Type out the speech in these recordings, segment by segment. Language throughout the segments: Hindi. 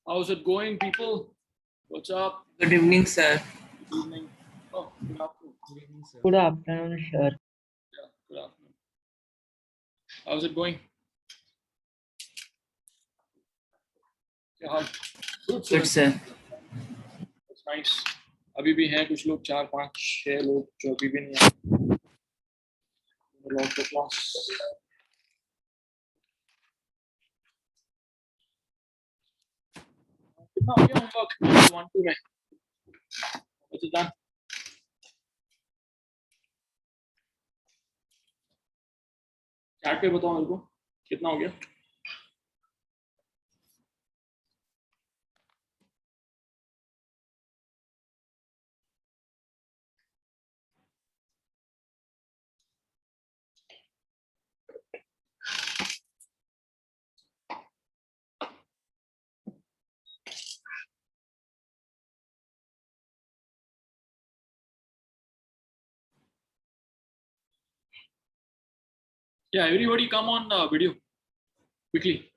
How's it going, people? What's up? Good evening, sir. Good evening. Oh, good afternoon. Good evening, sir. Good afternoon, sir. Yeah, good afternoon. How's it going? Yeah, how? Good, Good, sir. sir. That's nice. अभी भी हैं कुछ लोग 4, 5, 6 लोग जो अभी भी नहीं आए. Log the class. कितना हो गया होमवर्क? 1, 2 में. What's it done? चैट पे बताओ मेरे को कितना हो गया. Yeah, everybody come on video quickly.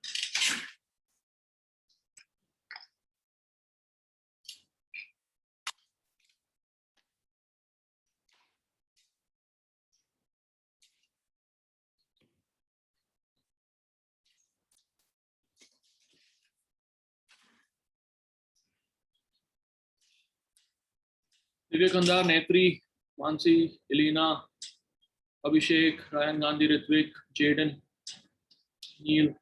Vivekanda, Netri, Mansi, Elena, Abhishek, Ryan Gandhi, Ritvik, Jaden, Neil,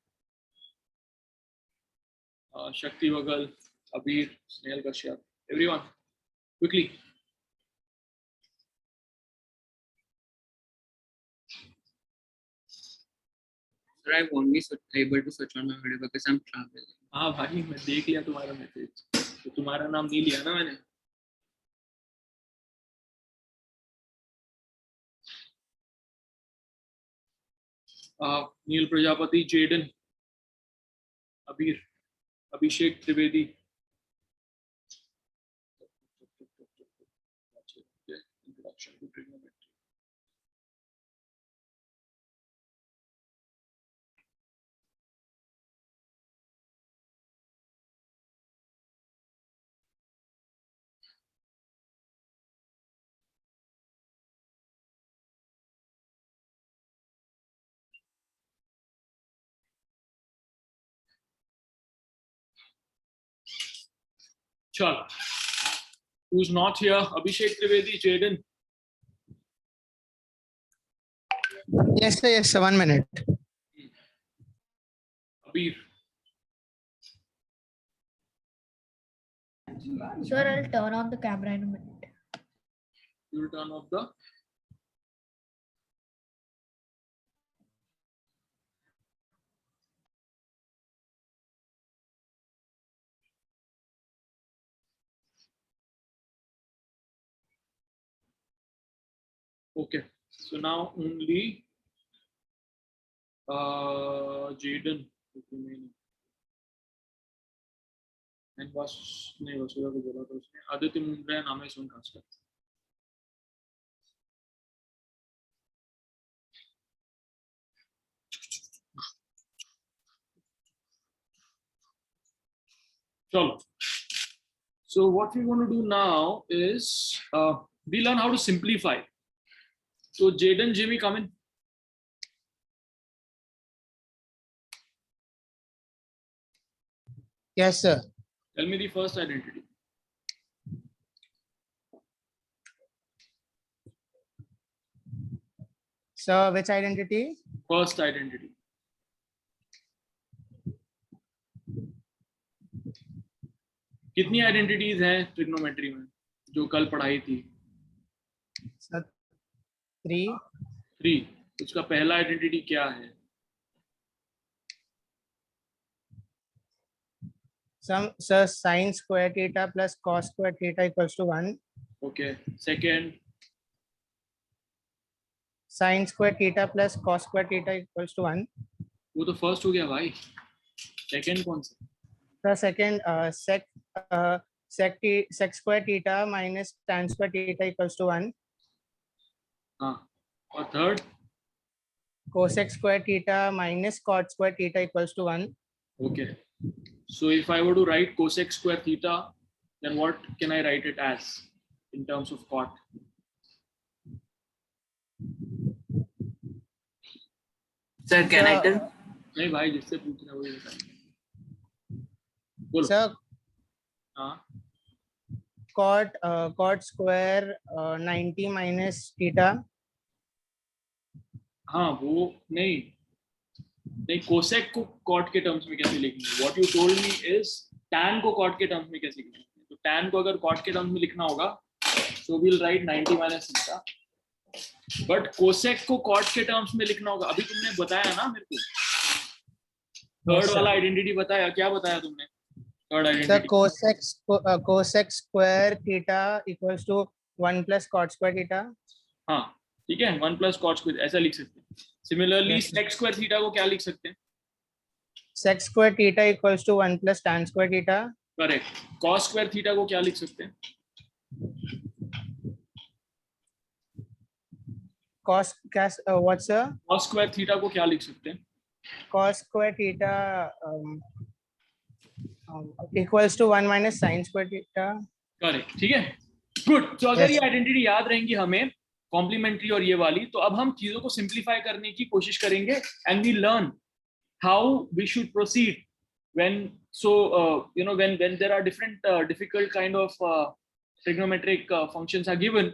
Shakti Vagal, Abir, Snehal Kashyap. Everyone, quickly. Sir, I won't be able to switch on my video because I'm traveling. हाँ भाई मैं देख लिया तुम्हारा मैसेज. तो तुम्हारा नाम नहीं लिया ना मैंने. नील प्रजापति, जेडन, अबीर, अभिषेक Trivedi. Introduction to trigonometry. Chal. Who's not here? Abhishek Trivedi, Jaden. Yes, sir. Yes, sir. 1 minute. Abir. Sure, I'll turn on the camera in a minute. You will turn off the. Okay. So now only Jaden is remaining. And was नहीं वसुधा को बोला था उसने. आदित्य मुंद्रा नाम है सुन खास कर. Chalo. So what we want to do now is we learn how to simplify. So Jaden, Jimmy, come in. Yes, sir. Tell me the first identity. So, which identity? First identity. कितनी आइडेंटिटीज हैं ट्रिग्नोमेट्री में जो कल पढ़ाई थी? Sir, 3. 3. उसका पहला आइडेंटिटी क्या है? Sir, sin square theta plus cos square theta equals to 1. Okay. Second. Sin square theta plus cos square theta equals to 1. वो तो फर्स्ट हो गया भाई. सेकंड कौन सा? The second, sec square theta minus tan square theta equals to 1. हाँ. और third? Cosec square theta minus cot square theta equals to 1. Okay. So if I were to write cosec square theta, then what can I write it as in terms of cot? Sir, can I tell? नहीं भाई, जिससे पूछना है वही बताएंगे. बोलो. sir हाँ. cot square 90 minus theta. हाँ वो नहीं नहीं, कोसेक को कॉट के टर्म्स में कैसे लिखेंगे? What you told me is tan को कॉट के टर्म्स में कैसे लिखेंगे? तो टैन को अगर कॉट के टर्म्स में लिखना होगा so we will write 90 minus theta, but cosec को कॉट के टर्म्स में लिखना होगा. अभी तुमने बताया ना मेरे को, थर्ड sir. वाला आइडेंटिटी बताया. क्या बताया तुमने? Third Sir, identity. cosec square theta equals to 1 plus cot square theta. हाँ ठीक है, 1 प्लस कॉट स्क्वायर ऐसा लिख सकते हैं. Similarly Yes, sir. Sec square theta को क्या लिख सकते हैं? Sec square theta equals to 1 plus tan square theta. Correct. Cos square theta को क्या लिख सकते हैं? What's sir? Cos square theta को क्या लिख सकते हैं? Cos square theta equals to 1 minus sin square theta. Correct. ठीक है, गुड. तो अगर Yes. ये आइडेंटिटी याद रहेंगी हमें, कॉम्प्लीमेंट्री और ये वाली, तो अब हम चीजों को सिंप्लीफाई करने की कोशिश करेंगे and we learn how we should proceed when when there are different difficult kind of trigonometric functions are given.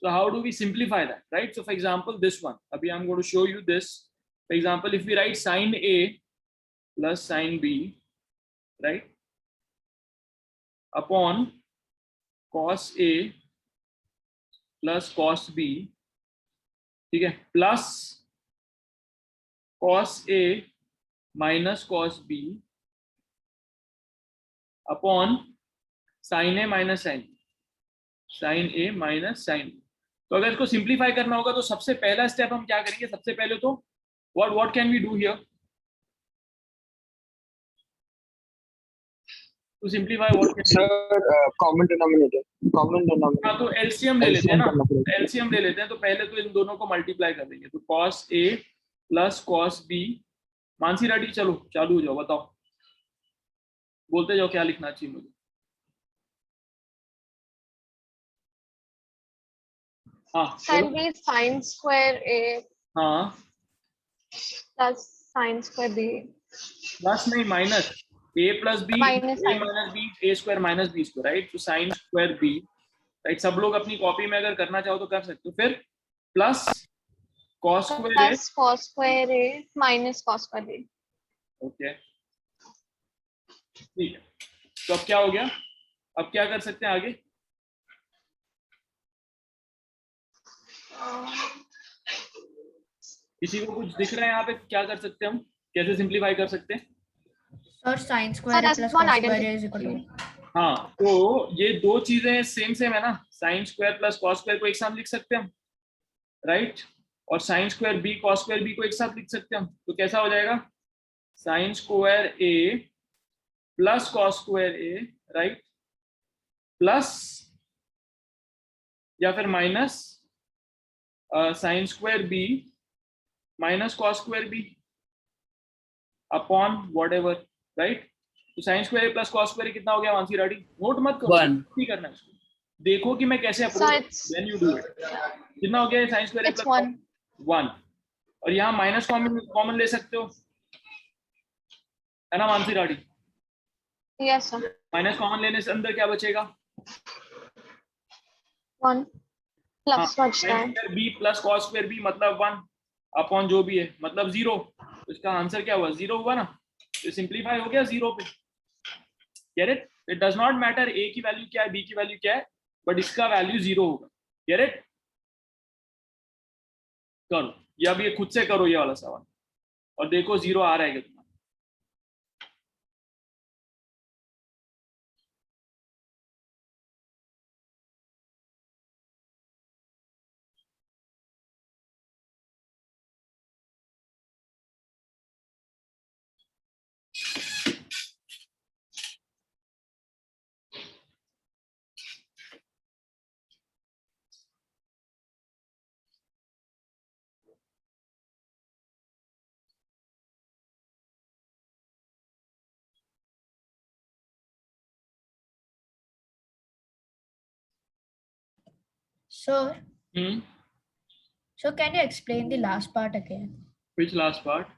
So how do we simplify that, right? So for example, this one, abhi I'm going to show you this. For example, if we write sin A plus sin B, right, upon cos A plus cos B, ठीक है, plus cos A minus cos B upon sine A minus sine, sine A minus sine. तो अगर इसको सिंप्लीफाई करना होगा तो सबसे पहला स्टेप हम क्या करेंगे? सबसे पहले तो what can we do here to simplify? Common denominator. हाँ, तो एलसीएम ले लेते हैं ना. एलसीएम ले लेते हैं. तो पहले तो इन दोनों को मल्टीप्लाई कर देंगे. तो cos A plus cos B. Mansi Reddy, चलो चालू हो जाओ, बताओ, बोलते जाओ क्या लिखना चाहिए मुझे. हाँ Can be sin square A हाँ, plus sin square B. Plus नहीं minus. A plus B, Minus A sin. Minus B, A square minus B square, right. तो साइन स्क्वायर बी, राइट. सब लोग अपनी कॉपी में अगर करना चाहो तो कर सकते हो. फिर plus cos square A. Plus cos square A minus cos square B. Okay, ठीक है. तो अब क्या हो गया? अब क्या कर सकते हैं आगे? किसी को कुछ दिख रहा है यहाँ पे? क्या कर सकते हैं हम? कैसे सिंप्लीफाई कर सकते हैं? Sir, sin square that's plus one cos square identity. is equal to. हाँ, तो ये दो चीजें सेम है ना. Sine square plus cos square को एक साथ लिख सकते हैं हम, राइट. और sine square b cos square b को एक साथ लिख सकते हैं हम. तो कैसा हो जाएगा? Sine square A plus cos square A, right, plus या फिर minus sine square B minus cos square B upon whatever, right. तो sine square plus cos square कितना हो गया मानसी रेड्डी? नोट मत करो, One. नहीं करना है इसको. देखो कि मैं कैसे So approach, it's then you do it. कितना हो गया साइन स्क्वायर it's प्लस 1. 1. और यहाँ माइनस कॉमन ले सकते हो, है ना Mansi Reddy? Yes sir. Minus common लेने से अंदर क्या बचेगा? 1 plus बचता है. B plus cos square b मतलब 1 अपॉन जो भी है मतलब 0. तो इसका आंसर क्या हुआ? 0 हुआ ना. तो सिंप्लीफाई हो गया 0 पे. Get it? It does not matter a की वैल्यू क्या है, b की वैल्यू क्या है, बट इसका वैल्यू 0 होगा. Get it? करो, या अब ये खुद से करो ये वाला सवाल और देखो 0 आ रहा है क्या. Sir, Hmm? so can you explain the last part again? Which last part?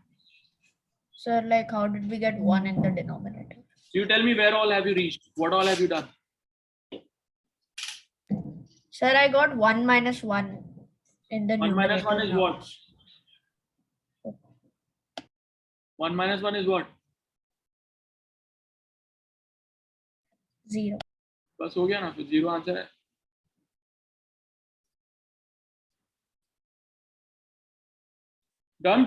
Sir, like how did we get 1 in the denominator? You tell me where all have you reached? What all have you done? Sir, I got 1 minus 1 in the 1 minus 1 numerator is now. what? 1 minus 1 is what? 0. बस हो गया ना, फिर 0 आंसर है. Done?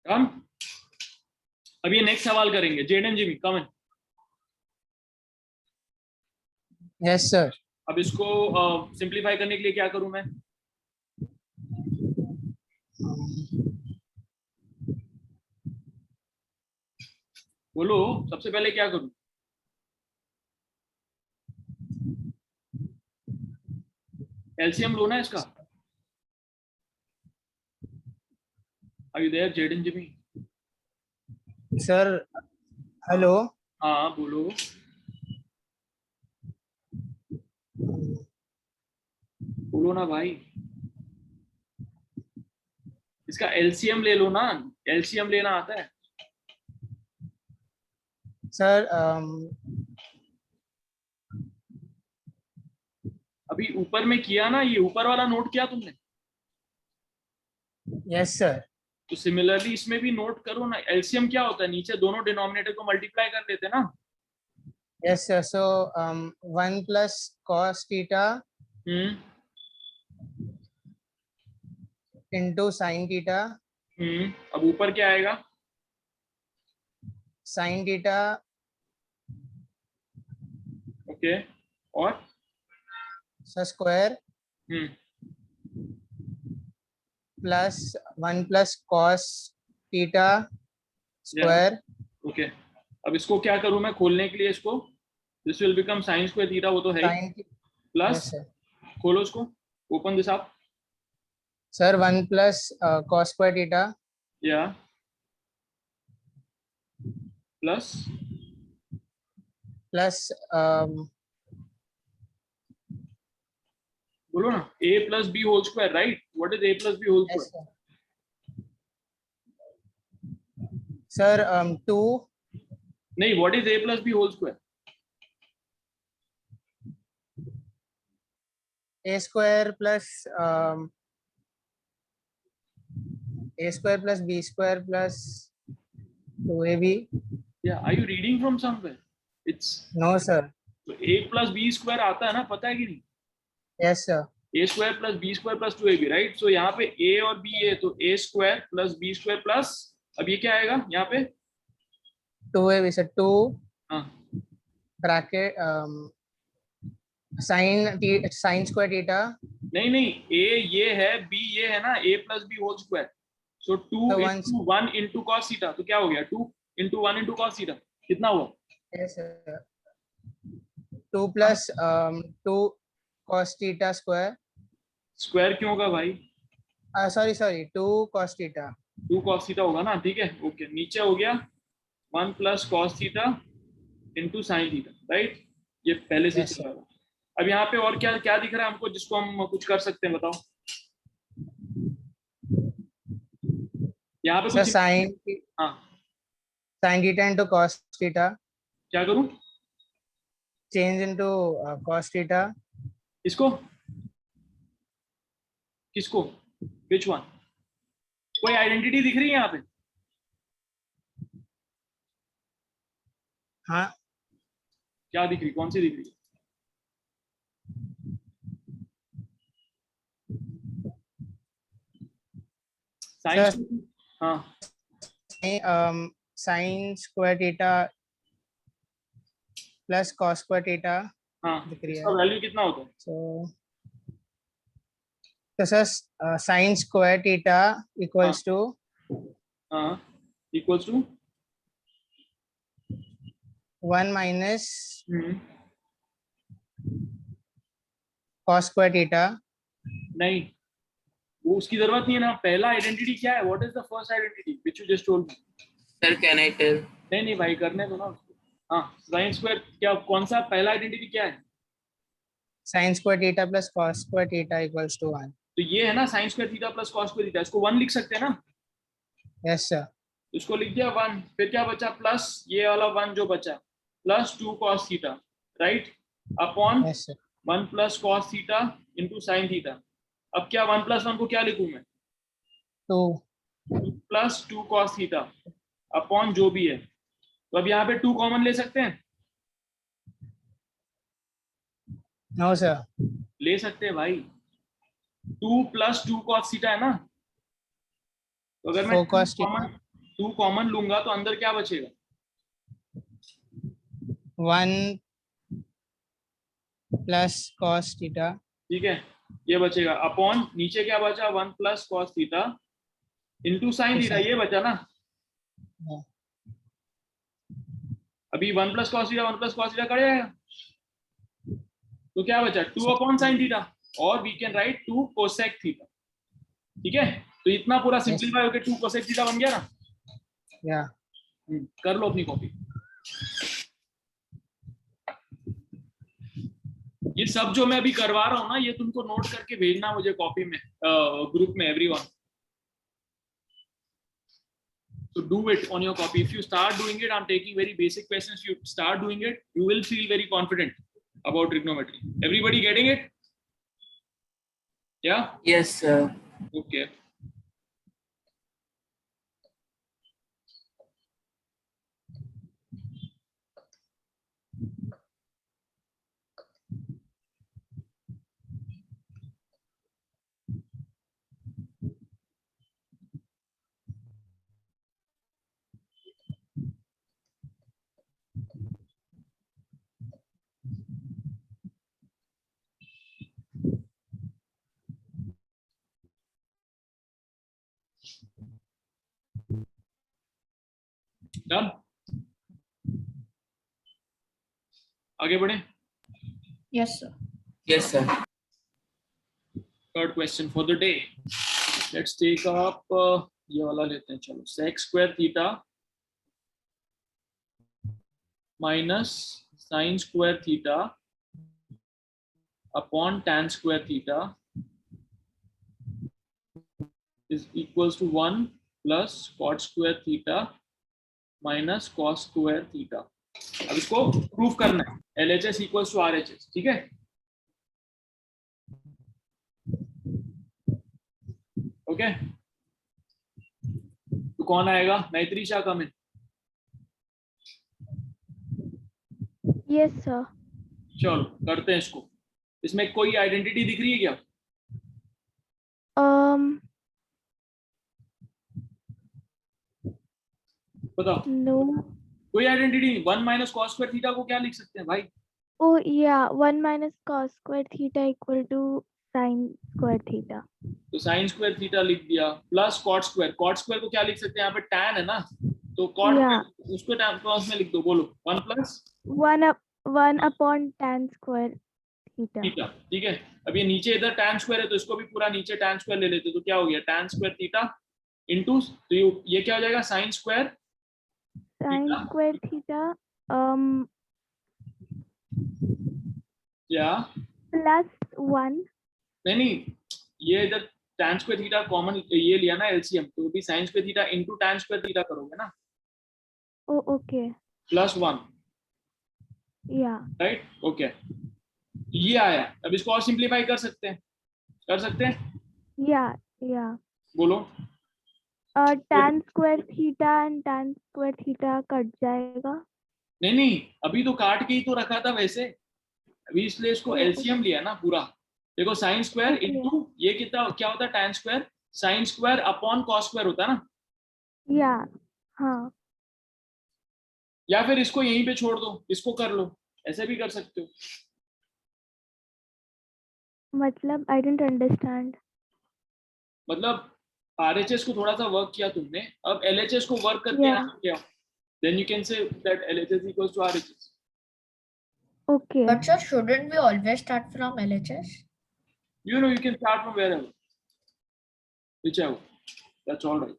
Done? अब ये नेक्स्ट सवाल करेंगे. जेडन जिमी कम इन. Yes, sir. अब इसको सिंप्लीफाई करने के लिए क्या करूं मैं? बोलो, सबसे पहले क्या करूं? एलसीएम लो ना इसका. Are you there Jaden Jimmy? Sir, hello. हाँ बोलो. बोलो ना भाई. इसका एलसीएम ले लो ना. एलसीएम लेना आता है? Sir, अभी ऊपर में किया ना, ये ऊपर वाला नोट किया तुमने? yes, sir. तो सिमिलरली इसमें भी नोट करो ना. एलसीएम क्या होता है? नीचे दोनों डिनोमिनेटर को मल्टीप्लाई कर लेते ना. Yes, sir. So, 1 plus cos theta into sin theta. अब ऊपर क्या आएगा? Sin theta okay. और so square plus 1 plus cos theta square. Okay. अब इसको क्या करूं मैं खोलने के लिए? इसको this will become sine square theta, वो तो है ही. Sin plus yes, sir. खोलो इसको. Open this up. Sir, 1 plus cos square theta या प्लस plus बोलो ना. a plus b whole square, right? What is a plus b whole yes, square? sir. 2 नहीं, what is a plus b whole square? a square plus a square plus b square plus 2ab. या are you reading from somewhere? It's No, sir. तो a प्लस बी स्क्वायर आता है ना, पता है कि नहीं? Yes, sir. a square plus B square plus 2ab, right? So यहाँ पे a और b है, तो a square plus b square plus, अब ये क्या आएगा यहाँ पे? 2ab, sir. 2 हाँ. bracket sin square theta. नहीं नहीं, a ये है, b ये है ना, a plus b whole square. So 2 So into 1 into cos theta, तो क्या हो गया? 2 into 1 into cos थीटा. कितना हुआ? Yes, sir. 2 plus 2 cos theta square. Square क्यों होगा भाई? Sorry, 2 cos theta. 2 cos theta होगा ना, ठीक है. ओके, नीचे हो गया 1 plus cos theta into sin theta, right? ये पहले से Yes, चला रहा. अब यहाँ पे और क्या क्या दिख रहा है हमको जिसको हम कुछ कर सकते हैं? बताओ. यहाँ पे Sir, कुछ. हाँ, sin theta into cos theta. क्या करूं? Change into cos theta. इसको किसको? Which one? कोई आइडेंटिटी दिख रही है यहाँ पे? हाँ. क्या दिख रही? कौन सी दिख रही है? साइंस. हाँ. sin square theta plus cos square theta हाँ, दिख रही इसका है। वैल्यू कितना होता है? तो sir sin square theta equals to हाँ, equals to 1 minus cos square theta। नहीं, वो उसकी जरूरत नहीं है ना। पहला आइडेंटिटी क्या है? What is the first identity which you just told me? Sir, can I tell? नहीं भाई, करने दो ना उसको। हाँ, साइन स्क्वायर क्या, कौन सा पहला आइडेंटिटी क्या है? sin square theta plus cos square theta equals to 1। तो ये है ना sine square theta plus cos square theta, इसको 1 लिख सकते हैं ना। yes sir। इसको लिख दिया 1, फिर क्या बचा? प्लस ये वाला 1 जो बचा, plus 2 cos theta, right, upon yes sir। 1 plus cos theta into sine theta. अब क्या 1 प्लस 1 को क्या लिखूं मैं? 2 प्लस 2 cos थीटा अपॉन जो भी है। तो अब यहाँ पे 2 कॉमन ले सकते हैं? no sir। ले सकते हैं भाई। 2 प्लस 2 cos थीटा है ना। तो अगर मैं 4 cos theta 2 कॉमन लूंगा तो अंदर क्या बचेगा? 1 plus cos theta ठीक है, ये बचेगा अपॉन नीचे क्या बचा? 1 plus cos theta into sine theta, ये बचा ना। हाँ। अभी 1 plus cos theta 1 plus cos theta cut जाएगा, तो क्या बचा? 2 अपॉन साइन थीटा, और we can write 2 cosec theta. ठीक है, तो इतना पूरा सिंप्लीफाई होकर 2 कोसेक थीटा बन गया ना। yeah। कर लो अपनी कॉपी। ये सब जो मैं अभी करवा रहा हूँ ना, ये तुमको नोट करके भेजना मुझे कॉपी में, ग्रुप में, everyone. So do it on your copy. If you start doing it, I'm taking very basic questions. You start doing it, you will feel very confident about trigonometry. Everybody getting it? Yeah? Yes, sir. Okay. Done? आगे बढ़े? Yes, sir. Yes, sir. Third question for the day. Let's take up ये वाला लेते हैं, चलो। sec square theta minus sin square theta upon tan square theta is equals to 1 plus cot square theta minus cos square theta। अब इसको प्रूफ करना है, LHS equals to RHS। ठीक है, ओके। तो कौन आएगा? मैत्री शाह, कम इन। Yes, sir. चलो करते हैं इसको। इसमें कोई आइडेंटिटी दिख रही है क्या? बताओ। No. कोई आइडेंटिटी नहीं। 1 माइनस कॉस स्क्वायर थीटा को क्या लिख सकते हैं भाई? Oh, yeah. 1 minus cos square theta equal to sin square theta. तो साइन स्क्वायर थीटा लिख दिया, plus cot square. Cot square को क्या लिख सकते हैं? यहाँ पे टैन है ना, तो कॉट Yeah. उसको टैन टर्म्स में लिख दो। बोलो 1 plus 1 upon tan square theta. Theta. ठीक है, अब ये नीचे इधर टैन स्क्वायर है, तो इसको भी पूरा नीचे टैन स्क्वायर ले लेते, तो क्या हो गया? टैन स्क्वायर थीटा इंटू, तो ये क्या हो जाएगा? Sine square Sin theta. square theta या plus 1. नहीं, ये इधर tan स्क्वायर थीटा कॉमन ये लिया ना एलसीएम, तो भी sin square theta into tan square theta करोगे ना, Oh, okay. Plus 1, Yeah. Right? Okay, ये आया। अब इसको और सिंप्लीफाई कर सकते हैं, कर सकते हैं? Yeah. Yeah. बोलो। Tan square theta and tan square theta cut जाएगा. नहीं, अभी तो काट के ही तो रखा था वैसे, अभी इसलिए इसको एलसीएम लिया ना पूरा। देखो साइन स्क्वायर Okay. इनटू ये कितना क्या होता है? tan square, sign square upon cos square होता है ना। Yeah. हाँ. या फिर इसको यहीं पे छोड़ दो, इसको कर लो, ऐसे भी कर सकते हो। मतलब I didn't understand. मतलब RHS को थोड़ा सा वर्क किया तुमने, अब LHS को वर्क करके Yeah. यहाँ क्या, then you can say that LHS equals to RHS. Okay. But sir, shouldn't we always start from LHS? You know, you can start from wherever, whichever, that's all right.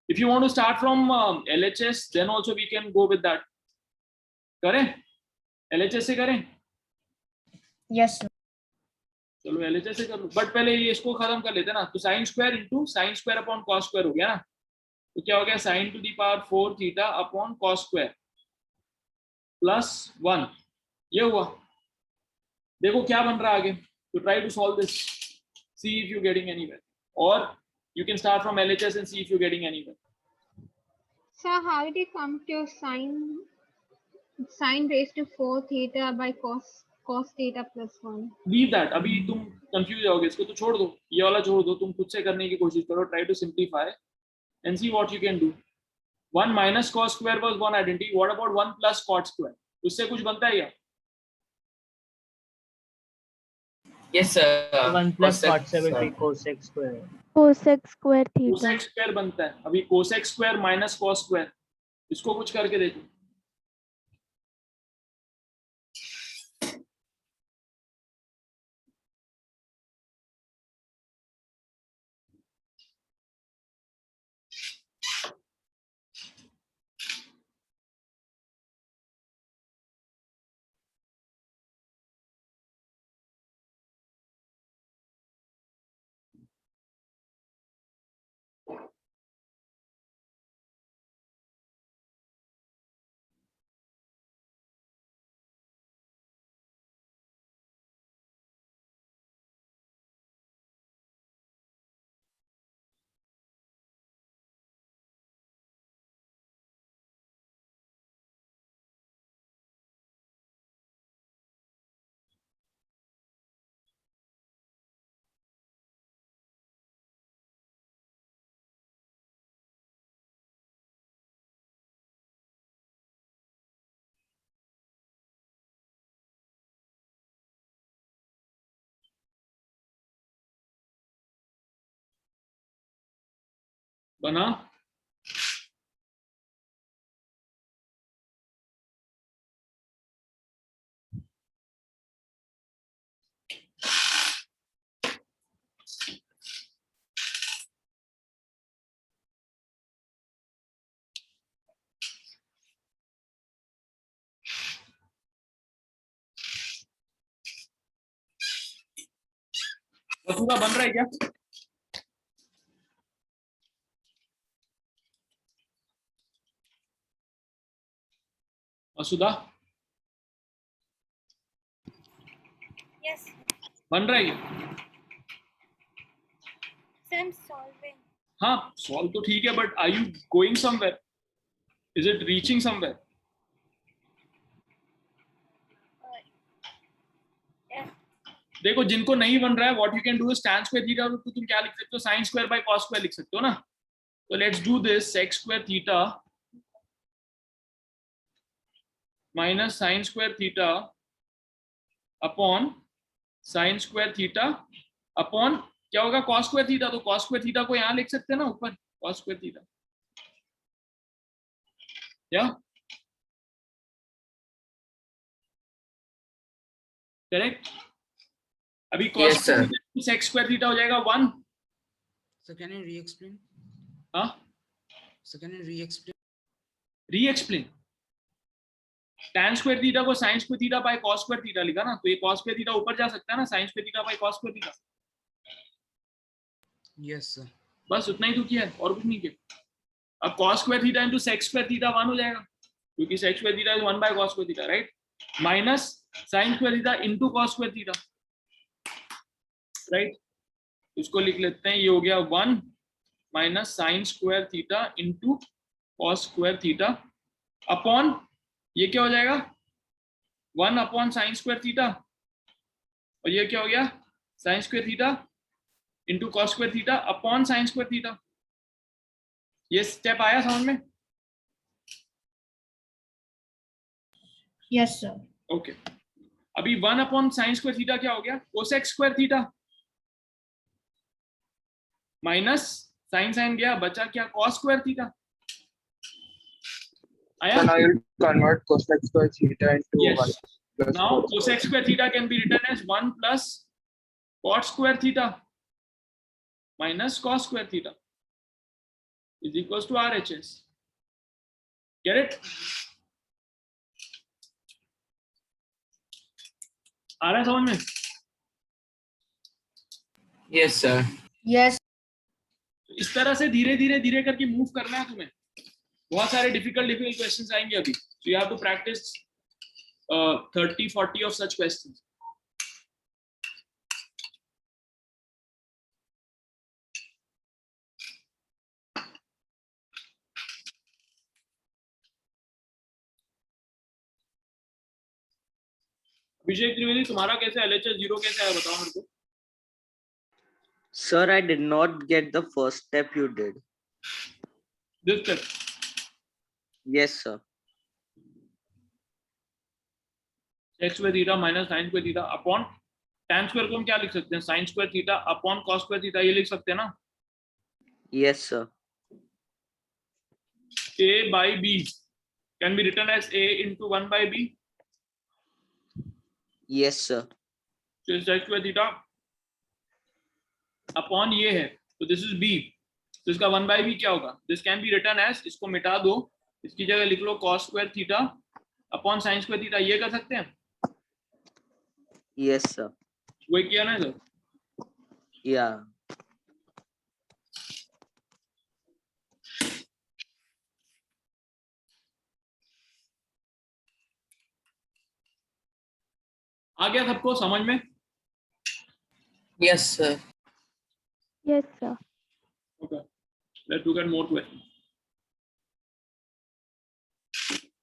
If you want to start from LHS, then also we can go with that. करें LHS से करें, Yes, sir. चलो LHS से कर लो, बट पहले ये इसको खत्म कर लेते हैं ना, तो sine square into sine square upon cos square हो गया ना, तो क्या हो गया sine to the power 4 theta upon cos square plus 1, ये हुआ। देखो क्या बन रहा है आगे, तो try to solve this, see if you getting anywhere, और you can start from LHS and see if you're getting anywhere. So how did you come to sine raised to 4 theta by cos theta plus 1? Leave that, अभी तुम कंफ्यूज जाओगे, इसको तो छोड़ दो, ये वाला छोड़ दो, तुम खुद से करने की कोशिश करो, try to simplify and see what you can do. 1 minus cos square was one identity, what about 1 plus cot square, उससे कुछ बनता है क्या? Yes, sir. 1 plus Cosec cot 70 cosec square. Cosec square theta. cosec square बनता है, अभी cosec square minus cos square, इसको कुछ करके देखो। बना, वसुधा बन रहा है क्या? वसुधा Yes, बन रहा है ये? so I'm solving. हाँ सॉल्व तो ठीक है, but are you going somewhere, is it reaching somewhere? Yes, देखो जिनको नहीं बन रहा है, व्हाट यू कैन डू इज tan स्क्वायर थीटा, तो तुम क्या लिख सकते हो, sin square by cos square लिख सकते हो ना, तो let's do this, sec square theta minus sin square theta upon sin square theta upon क्या होगा cos स्क्वायर थीटा, तो cos स्क्वायर थीटा को यहाँ लिख सकते हैं ना ऊपर, cos स्क्वायर थीटा, या करेक्ट? अभी cos Yes, sir. sec square theta हो जाएगा 1, So can you re-explain? हाँ So can you re-explain? री-एक्सप्लेन, tan square theta को sin square theta by cos square theta लिखा ना, तो ये cos स्क्वायर थीटा ऊपर जा सकता है ना, sin square theta by cos square theta, Yes, sir. बस उतना ही तो किया है और कुछ नहीं किया। अब cos square theta into sec square theta 1 हो जाएगा, क्योंकि sec square theta is 1 by cos square theta, right, minus sin square theta into cos square theta, right, इसको लिख लेते हैं, ये हो गया 1 minus sin square theta into cos square theta upon ये क्या हो जाएगा 1 अपॉन sin स्क्वायर थीटा, और ये क्या हो गया sin square theta into cos square theta upon sin square theta. ये स्टेप आया समझ में? Yes, sir. ओके अभी 1 अपॉन साइन स्क्वायर थीटा क्या हो गया? Cosec square theta minus sine sine गया, बचा क्या? कॉस स्क्वायर थीटा आया? So now you'll convert cosec square theta into Yes. 1 plus Now cos cosec square theta can be written as 1 plus cot square theta minus cos square theta is equals to RHS. Get it? आ रहा है समझ में? Yes, sir. Yes. इस तरह से धीरे धीरे धीरे करके मूव करना है तुम्हें. बहुत सारे डिफिकल्ट क्वेश्चंस आएंगे अभी. So you have to practice 30-40 of such questions. अभिषेक त्रिवेदी तुम्हारा कैसे LHS 0 कैसे आया बताओ मेरे को. Sir, I did not get the first step you did. This step. Yes, sir. X square theta minus sin square theta upon tan square को हम क्या लिख सकते हैं? sin square theta upon cos square theta ये लिख सकते हैं ना? Yes, sir. A by B can be written as A into 1 by B. Yes, sir. So x square theta upon ये है तो दिस इज B. तो इसका 1 by B क्या होगा? This can be written as, इसको मिटा दो, इसकी जगह लिख लो cos square theta upon sin square theta. ये कर सकते हैं? Yes, sir. वही किया ना सर? Yeah. आ गया सबको समझ में? Yes, sir. Yes, sir. Okay. Let's look at more questions.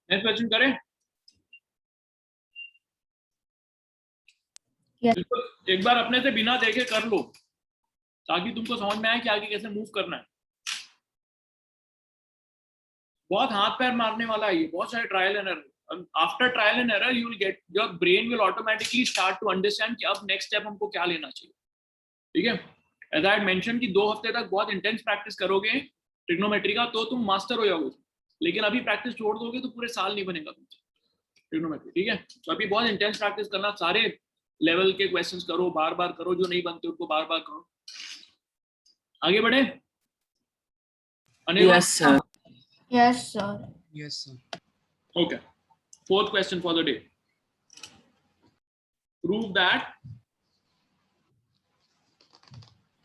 Next question करें? Yes. इसको एक बार अपने से बिना देखे कर लो ताकि तुमको समझ में आए कि आगे कैसे मूव करना है. बहुत हाथ पैर मारने वाला है ये, बहुत सारे trial and error. After trial and error you will get, your brain will automatically start to understand कि अब नेक्स्ट स्टेप हमको क्या लेना चाहिए. ठीक है? एज आई मेंशन कि 2 हफ्ते तक बहुत इंटेंस प्रैक्टिस करोगे ट्रिग्नोमेट्री का तो तुम मास्टर हो जाओगे. लेकिन अभी प्रैक्टिस छोड़ दोगे तो पूरे साल नहीं बनेगा तुमसे ट्रिग्नोमेट्री. ठीक है? तो अभी बहुत इंटेंस प्रैक्टिस करना, सारे लेवल के क्वेश्चंस करो, बार बार करो, जो नहीं बनते उनको बार बार करो. आगे बढ़े? Anil? Yes, sir. Yes, sir. Yes, sir. Okay. Fourth question for the day. Prove that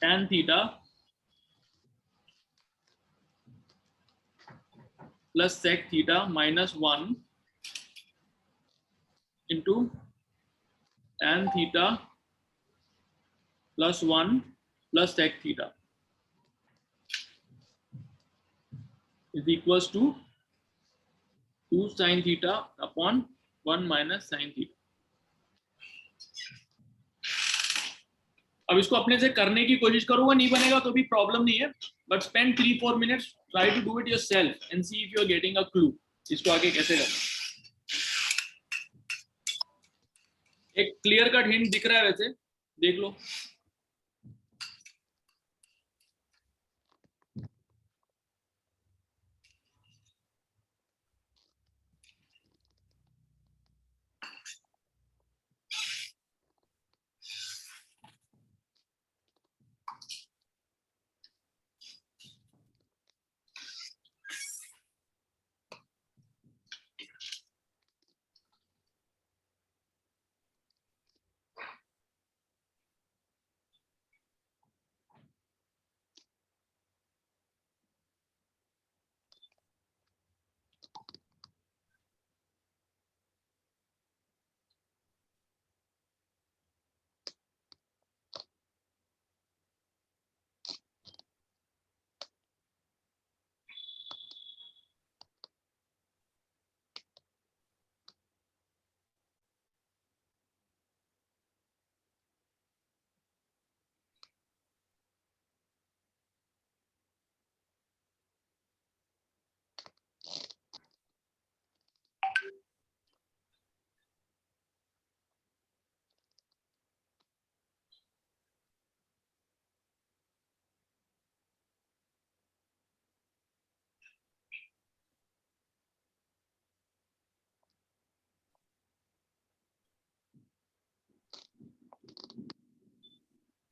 tan theta plus sec theta minus 1 into tan theta plus 1 plus sec theta is equals to 2 sin theta upon 1 minus sin theta. अब इसको अपने से करने की कोशिश करूंगा, नहीं बनेगा तो भी प्रॉब्लम नहीं है, but spend 3-4 minutes, try to do it yourself and see if you are getting a clue इसको आगे कैसे करना. एक क्लियर कट हिंट दिख रहा है वैसे, देख लो.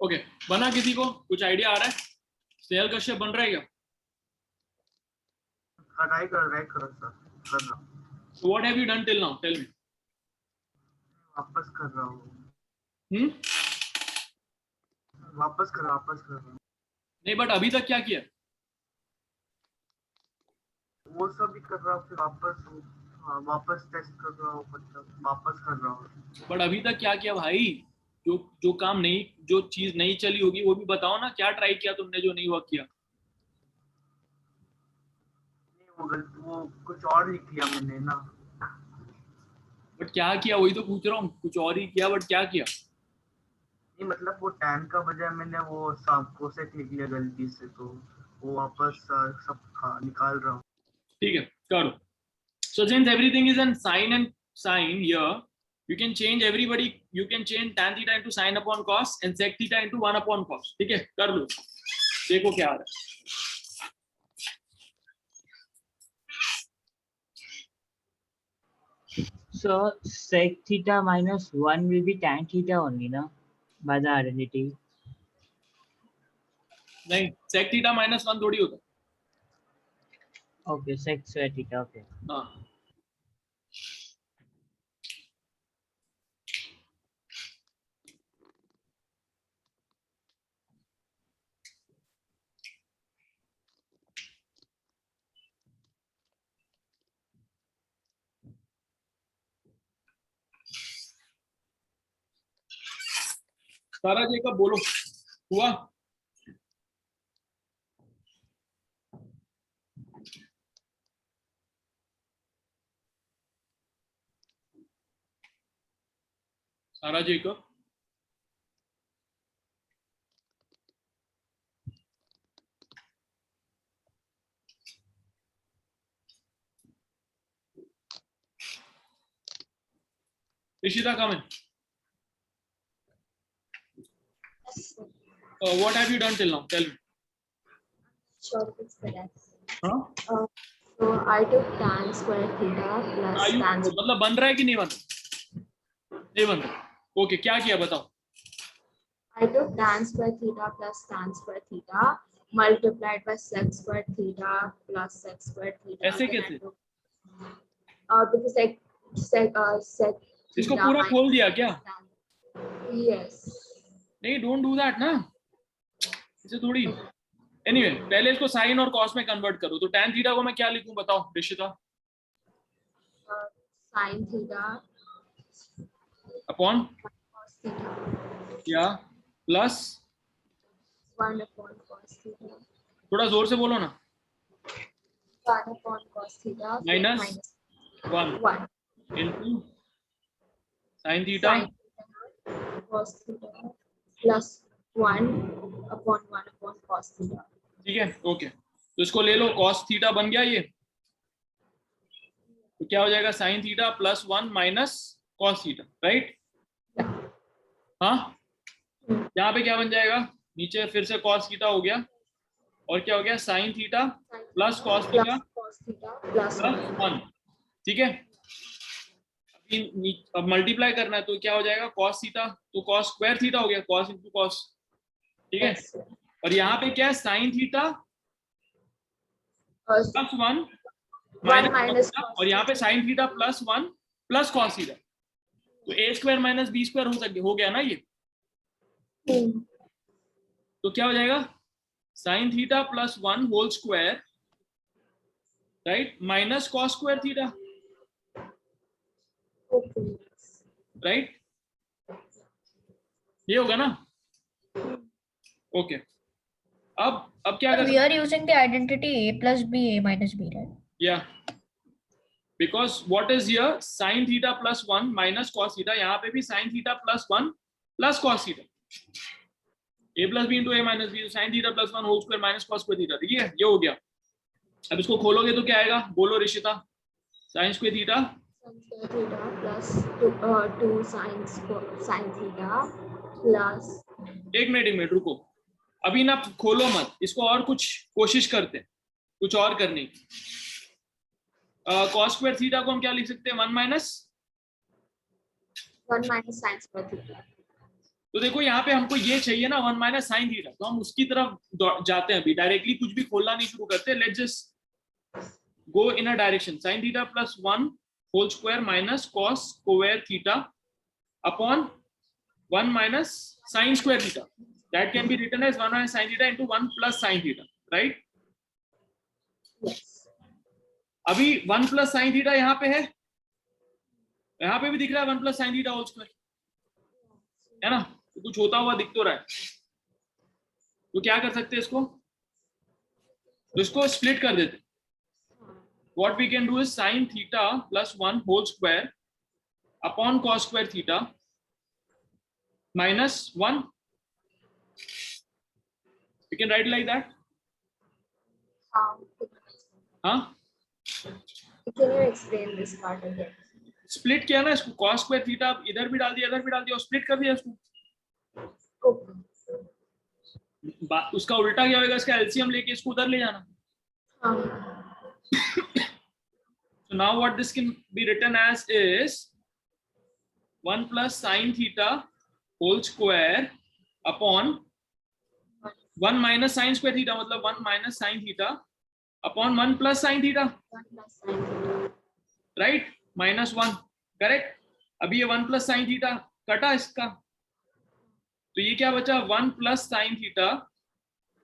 ओके, बना किसी को कुछ आइडिया आ रहा है? स्नेहल कश्यप बन रहा है क्या? ट्राई कर रहा हूँ। So what have you done till now? Tell me. वापस कर रहा हूँ। वापस कर रहा हूँ। नहीं, बट अभी तक क्या किया? वो सब भी कर रहा हूँ, फिर वापस टेस्ट कर रहा हूँ, मतलब वापस कर रहा हूँ। बट अभी तक क्या किया भाई? जो काम नहीं, जो चीज नहीं चली होगी वो भी बताओ ना, क्या ट्राई किया तुमने जो नहीं वर्क किया? वो कुछ और लिख लिया मैंने ना। बट क्या किया वही तो पूछ रहा हूँ, कुछ और ही किया, बट क्या किया? नहीं मतलब वो tan का बजाय मैंने वो सब कोसेक लिख लिया गलती से, तो वो वापस सब निकाल रहा हूँ। ठीक है, करो. So since everything is in sine and sine here, you can change everybody, you can change tan theta into sine upon cos and sec theta into 1 upon cos. ठीक है, कर लो, देखो क्या आ रहा है. So sec theta minus 1 will be tan theta only, no? By the identity. नहीं, sec theta minus 1 थोड़ी होता. Okay, sec square theta. Okay. हाँ. सारा जी का बोलो, हुआ? सारा जी का Ishita, come in. What have you done till now? Tell me. Sure, it's correct. Huh? So I took tan square theta plus tan. मतलब बन रहा है कि नहीं बन रहा? नहीं बन रहा. ओके, क्या किया बताओ? I took tan square theta plus tan square theta multiplied by sec square theta plus sec square theta. ऐसे कैसे? Because sec इसको पूरा खोल दिया क्या? Yes. नहीं, डोंट डू दैट ना, इसे थोड़ी. एनीवे, पहले इसको साइन और कॉस में कन्वर्ट करो. तो tan थीटा को मैं क्या लिखूं बताओ Rishita? Sin theta upon cos theta या प्लस 1 upon cos theta. थोड़ा जोर से बोलो ना. 1 upon cos theta Minus 1 into sin theta cos theta plus 1 upon cos theta. ठीक है, ओके. तो इसको ले लो, cos थीटा बन गया ये. तो क्या हो जाएगा? sin theta plus 1 minus cos theta, right? हाँ, यहाँ पे क्या बन जाएगा? नीचे फिर से cos थीटा हो गया, और क्या हो गया? sin theta plus cos theta plus 1. ठीक है, अब मल्टीप्लाई करना है तो क्या हो जाएगा? cos थीटा, तो cos स्क्वायर थीटा हो गया, cos इंटू cos. ठीक है, और यहाँ पे क्या है? sin थीटा प्लस 1 माइनस, और यहाँ पे sin theta plus 1 plus cos theta. तो a square minus B square हो गया ना ये. तो क्या हो जाएगा? sin theta plus 1 whole square, right, minus cos square theta, right? ये होगा ना? ओके. अब क्या We are using the identity a plus b, a minus b, right? Yeah, because what is here? Sin theta plus 1 minus cos theta. यहाँ पे भी sin theta plus 1 plus cos theta. A plus b into a minus b, sin theta plus 1 whole square minus cos square theta. ठीक है, ये हो गया. अब इसको खोलोगे तो क्या आएगा? बोलो Rishita. sin square theta plus 2 sin theta plus. एक मिनट रुको, अभी ना खोलो मत इसको, और कुछ कोशिश करते हैं, कुछ और करने की. cos स्क्वायर थीटा को हम क्या लिख सकते हैं? 1 माइनस sin square theta. तो देखो यहाँ पे हमको ये चाहिए ना 1 माइनस साइन थीटा, तो हम उसकी तरफ जाते हैं अभी, डायरेक्टली कुछ भी खोलना नहीं शुरू करते, let's just go in a direction sine theta plus 1 whole square minus cos square theta upon 1 minus sine square theta, that can be written as 1 minus sine theta into 1 plus sine theta, right? अभी 1 प्लस साइन थीटा यहाँ पे है, यहाँ पे भी दिख रहा है 1 plus sine theta whole square, है ना? तो कुछ होता हुआ दिख तो रहा है, तो क्या कर सकते हैं इसको, तो इसको स्प्लिट कर देते। What we can do is sine theta plus 1 whole square upon cos square theta minus 1, we can write like that. हाँ, Can you explain this part again? Split किया ना इसको, कॉस स्क्वायर थीटा इधर भी डाल दिया, इधर भी डाल दिया, और स्प्लिट कर दिया इसको। उसका उल्टा क्या होगा, इसका एलसीएम लेके इसको उधर ले जाना। So now what this can be written as is 1 plus sin theta whole square upon 1 minus sin square theta, मतलब 1 minus sin theta upon 1 plus sin theta, right? minus 1, correct. अभी ये 1 plus sin theta कटा इसका, तो ये क्या बचा 1 plus sin theta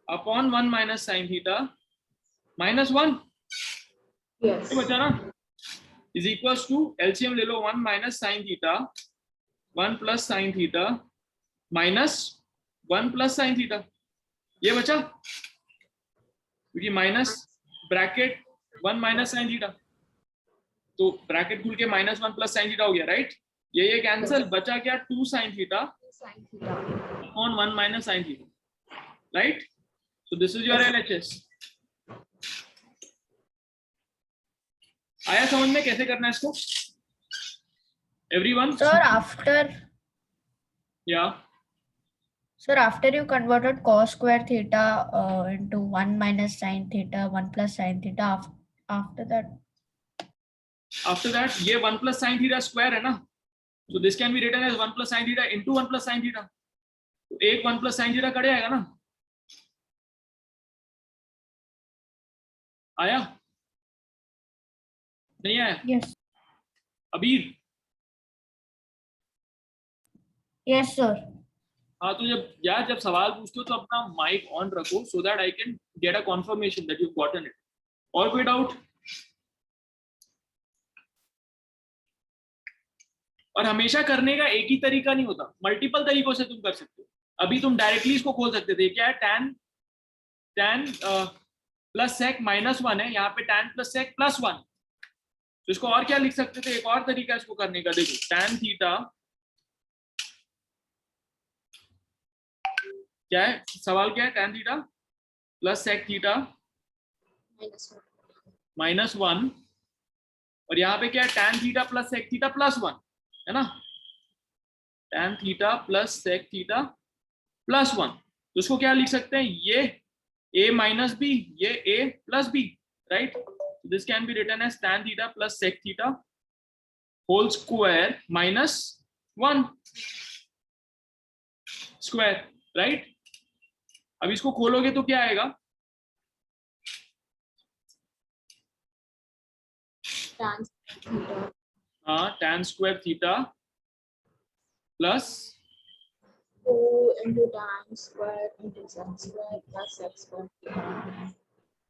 upon 1 minus sin theta minus 1, Yes. बचा ना, is equals to एलसीएम ले लो 1 minus sin theta 1 plus sin theta minus 1 plus sin theta, ये बचा, क्योंकि minus bracket 1 minus sin theta, तो ब्रैकेट खुल के माइनस 1 plus sin theta हो गया, राइट? ये कैंसिल, बचा क्या 2 sin theta on 1 minus sin theta, right? So this is your LHS. आया समझ में कैसे करना है इसको? Everyone? Sir, after Yeah. Sir, after you converted cos square theta into 1 minus sin theta, 1 plus sin theta, after that ये 1 plus sin theta square है ना, so this can be written as 1 plus sin theta into 1 plus sin theta, तो एक 1 plus sin theta कट आएगा ना, आया नहीं आया? yes, अबीर, yes sir. हाँ, तो जब सवाल पूछते हो तो अपना माइक ऑन रखो, so that I can get a confirmation that you've gotten it. और कोई डाउट? और हमेशा करने का एक ही तरीका नहीं होता, मल्टीपल तरीकों से तुम कर सकते हो। अभी तुम डायरेक्टली इसको खोल सकते थे, क्या है tan प्लस sec माइनस 1 है, यहाँ पे tan प्लस sec प्लस 1, तो इसको और क्या लिख सकते थे, एक और तरीका इसको करने का, देखो tan थीटा क्या है, सवाल क्या है, tan theta plus sec theta minus 1, और यहाँ पे क्या है tan theta plus sec theta plus 1, है ना, tan theta plus sec theta plus 1, तो इसको क्या लिख सकते हैं, ये a माइनस बी, ये a plus b, right? This can be written as tan theta plus sec theta whole square minus 1 square, right? अब इसको खोलोगे तो क्या आएगा, हाँ tan square theta plus 2 into tan square into sec square plus sec square.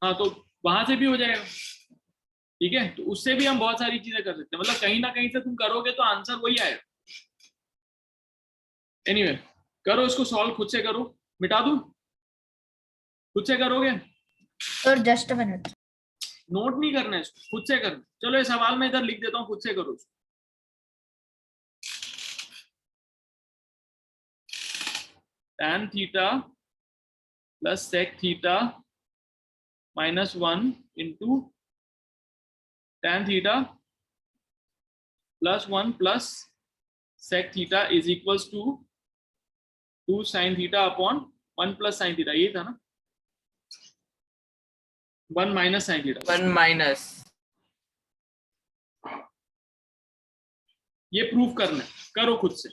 हाँ, तो वहां से भी हो जाएगा, ठीक है? तो उससे भी हम बहुत सारी चीजें कर सकते हैं, मतलब कहीं ना कहीं से तुम करोगे तो आंसर वही आएगा। एनीवे, करो इसको सॉल्व, खुद से करो, मिटा दूं, खुद से करोगे? Sir, just a minute. Note नहीं करना है इसको, खुद से करना। चलो ये सवाल में इधर लिख देता हूँ, खुद से करो इसको। tan theta plus sec theta minus 1 into tan theta plus 1 plus sec theta is equals to 2 sin theta upon 1 plus sin theta, ये था ना, 1 माइनस sin थीटा, 1 minus. ये प्रूफ करना है, करो खुद से।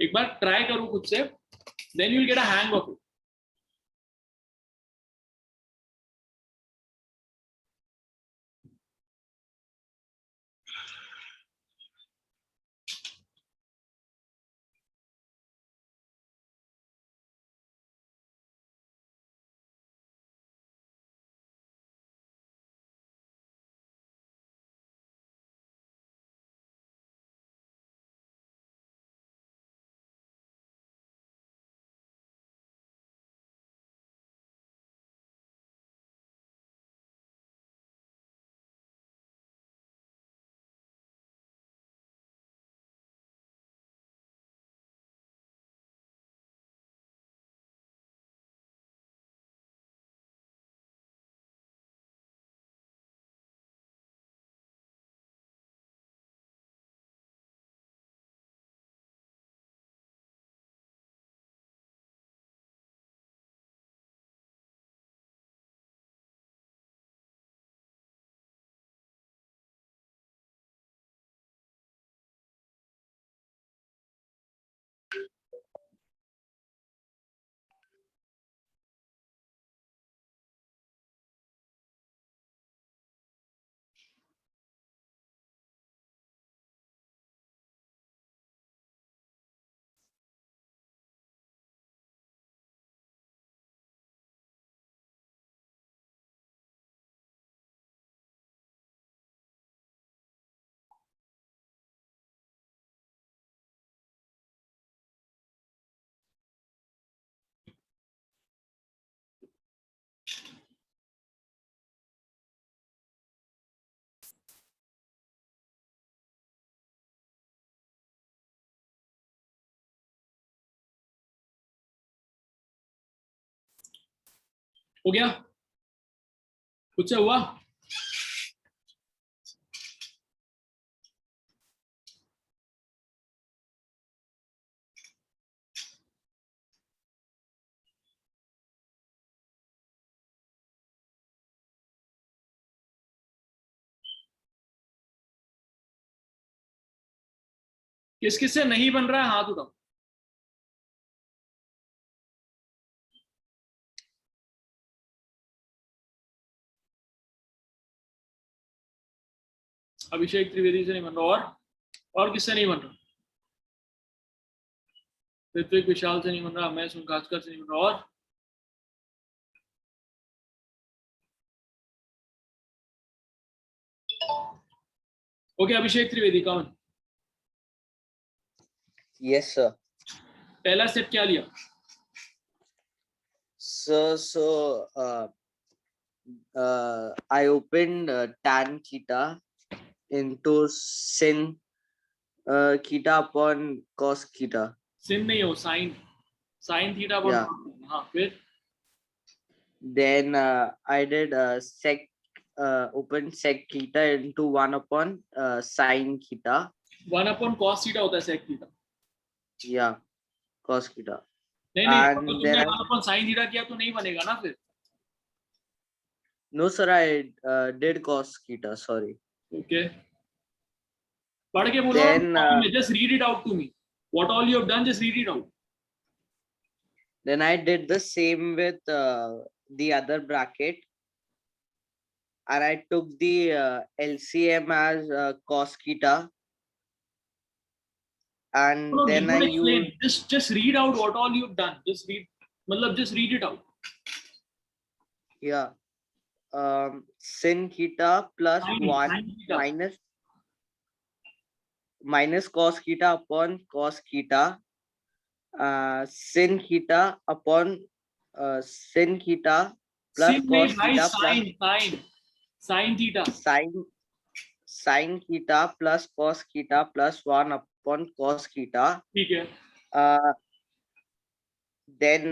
एक बार ट्राई करो खुद से, then you will get a hang of it. हो गया? कुछ से हुआ? किस किस से नहीं बन रहा है हाथ उठाओ. अभिषेक त्रिवेदी से नहीं बन रहा. और किससे नहीं बन रहा? ऋत्विक विशाल से नहीं बन रहा, मैं सुनखासकर से नहीं बन रहा. और ओके, अभिषेक त्रिवेदी कौन? Yes, sir. पहला स्टेप क्या लिया? So I opened tan theta into sin theta upon cos theta. सिन नहीं हो, साइन थीटा अपॉन. Yeah. हाँ, फिर Then I did open sec theta into 1 upon sin theta. 1 upon cos theta होता है sec theta. Yeah, cos theta. नहीं And अगर then तुमने 1 अपॉन साइन थीटा किया तो नहीं बनेगा ना फिर. No, sir, I did cos theta. Sorry. Okay. पढ़ के बोलो. Then just read it out to me. What all you have done, just read it out. then I did the same with the other bracket, and I took the LCM as cos theta, and No, then don't I explain. used Just read out what all you have done. Just read. मतलब just read it out. yeah sin theta plus Sin 1 theta. minus cos theta upon cos theta, sin theta upon sin theta plus Sin cos नहीं भाई, theta plus sin theta. sin theta plus cos theta plus 1 upon cos theta. ठीक है. Then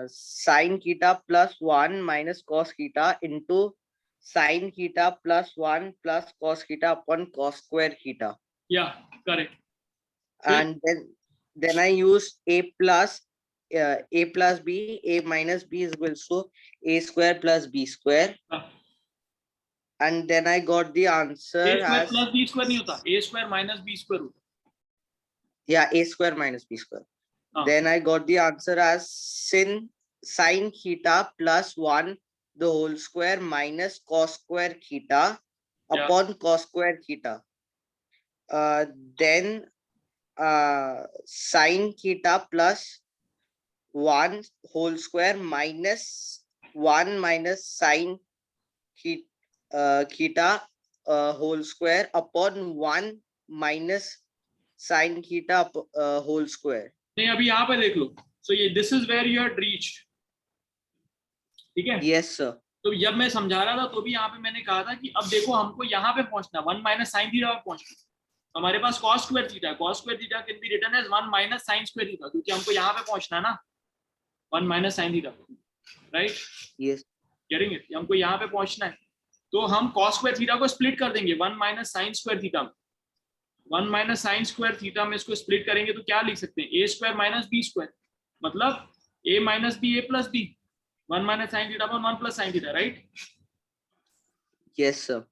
sin theta plus 1 minus cos theta into sin theta plus 1 plus cos theta upon cos square theta. Yeah, correct. And then I use a plus b, a minus b is equal to a square plus b square. And then I got the answer A square as plus b square नहीं होता. A square minus b square होता. Yeah, a square minus b square. Then I got the answer as sin theta plus 1 the whole square minus cos square theta upon cos square theta. Then sin theta plus 1 whole square minus 1 minus sin theta whole square upon 1 minus sin theta whole square. नहीं अभी यहाँ पे देख लो. So ये this is where you had reached. ठीक है? Yes sir. तो जब मैं समझा रहा था तो भी यहाँ पे मैंने कहा था कि अब देखो हमको यहाँ पे पहुंचना 1 माइनस साइन थीटा पे पहुंचना. हमारे पास cos स्क्वायर थीटा है. cos square theta can be written as 1 minus sine square theta क्योंकि हमको यहाँ पे पहुंचना ना 1 minus sine theta, right? Yes, करेंगे हमको यहाँ पे पहुंचना है तो हम cos स्क्वायर थीटा को स्प्लिट कर देंगे 1 माइनस साइन स्क्वायर थीटा में. 1 माइनस साइन स्क्वायर थीटा में इसको स्प्लिट करेंगे तो क्या लिख सकते हैं? A square minus B square, मतलब A minus B A plus B, 1 minus sine theta upon 1 plus sine theta, right? Yes sir.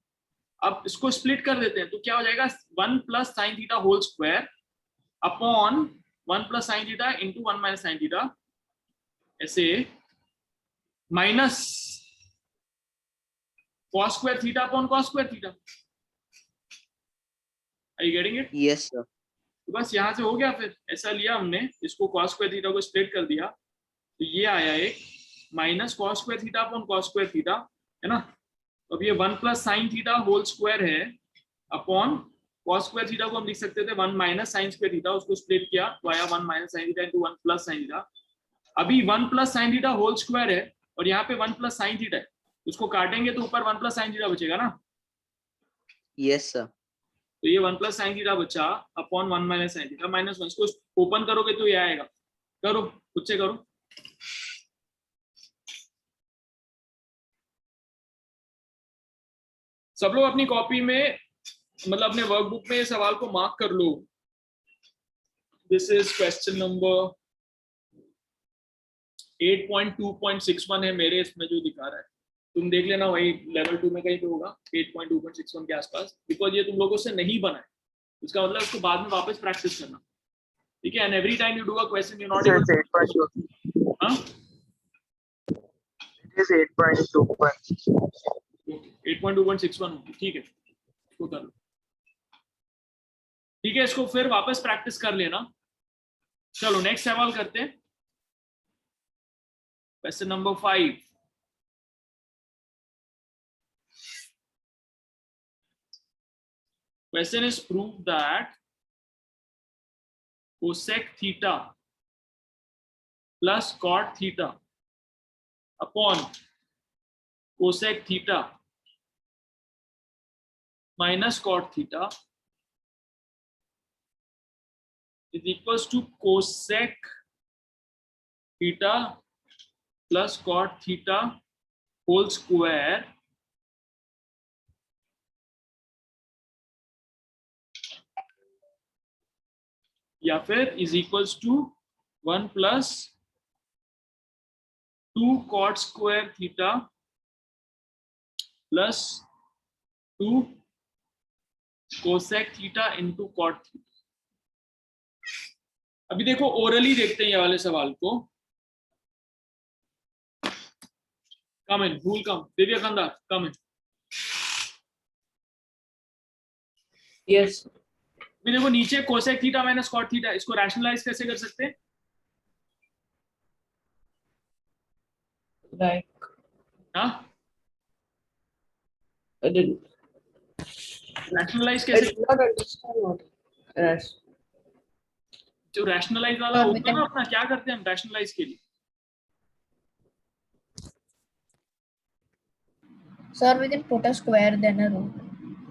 अब इसको स्प्लिट कर देते हैं तो क्या हो जाएगा? 1 plus sine theta whole square upon 1 plus sine theta into 1 minus sine theta, ऐसे minus cos square theta upon cos square theta. Are you getting it? Yes sir. तो बस यहाँ से हो गया. फिर ऐसा लिया हमने, इसको cos स्क्वायर थीटा को स्प्लिट कर दिया तो ये आया एक minus cos square theta upon cos square theta, है ना? तो अब ये 1 plus sine theta whole square है अपॉन cos स्क्वायर थीटा को हम लिख सकते थे 1 माइनस साइन स्क्वायर थीटा, उसको स्प्लिट किया तो आया 1 minus sine theta into 1 plus sine theta. अभी 1 plus sine theta whole square है और यहाँ पे 1 प्लस साइन थीटा है, उसको काटेंगे तो ऊपर 1 प्लस साइन थीटा बचेगा ना? Yes sir. तो ये 1 प्लस साइन थीटा बचा upon 1 minus sine theta minus 1. इसको ओपन करोगे तो ये आएगा. करो, खुद से करो. सब लोग अपनी कॉपी में, मतलब अपने वर्कबुक में सवाल को मार्क कर लो. दिस इज क्वेश्चन नंबर 8.2.61 है मेरे इसमें जो दिखा रहा है. तुम देख लेना वही लेवल 2 में कहीं पे होगा 8.2.61 के आसपास, बिकॉज ये तुम लोगों से नहीं बना है. इसका मतलब इसको बाद में वापस प्रैक्टिस करना, ठीक है? And every time you do a question you not able to. हां, इट इज 8.2. 8.2.61, ठीक है, इसको कर लो. ठीक है, इसको फिर वापस प्रैक्टिस कर लेना. चलो नेक्स्ट सवाल करते हैं. Question number 5. Question is prove that cosec theta plus cot theta upon cosec theta minus cot theta is equals to cosec theta plus cot theta whole square या फिर is equals to 1 plus 2 cot square theta plus 2 cosec theta into cot theta. अभी देखो ओरली देखते हैं ये वाले सवाल को. कम इन, भूल कम, दिव्या खंदार कम इन. यस. अभी देखो नीचे cosec theta minus cot theta, इसको रैशनलाइज कैसे कर सकते हैं? लाइक हाँ, रैशनलाइज कैसे? जो रैशनलाइज वाला होता है ना अपना, क्या करते हैं हम रैशनलाइज के लिए? Sir, we can put a square then a root.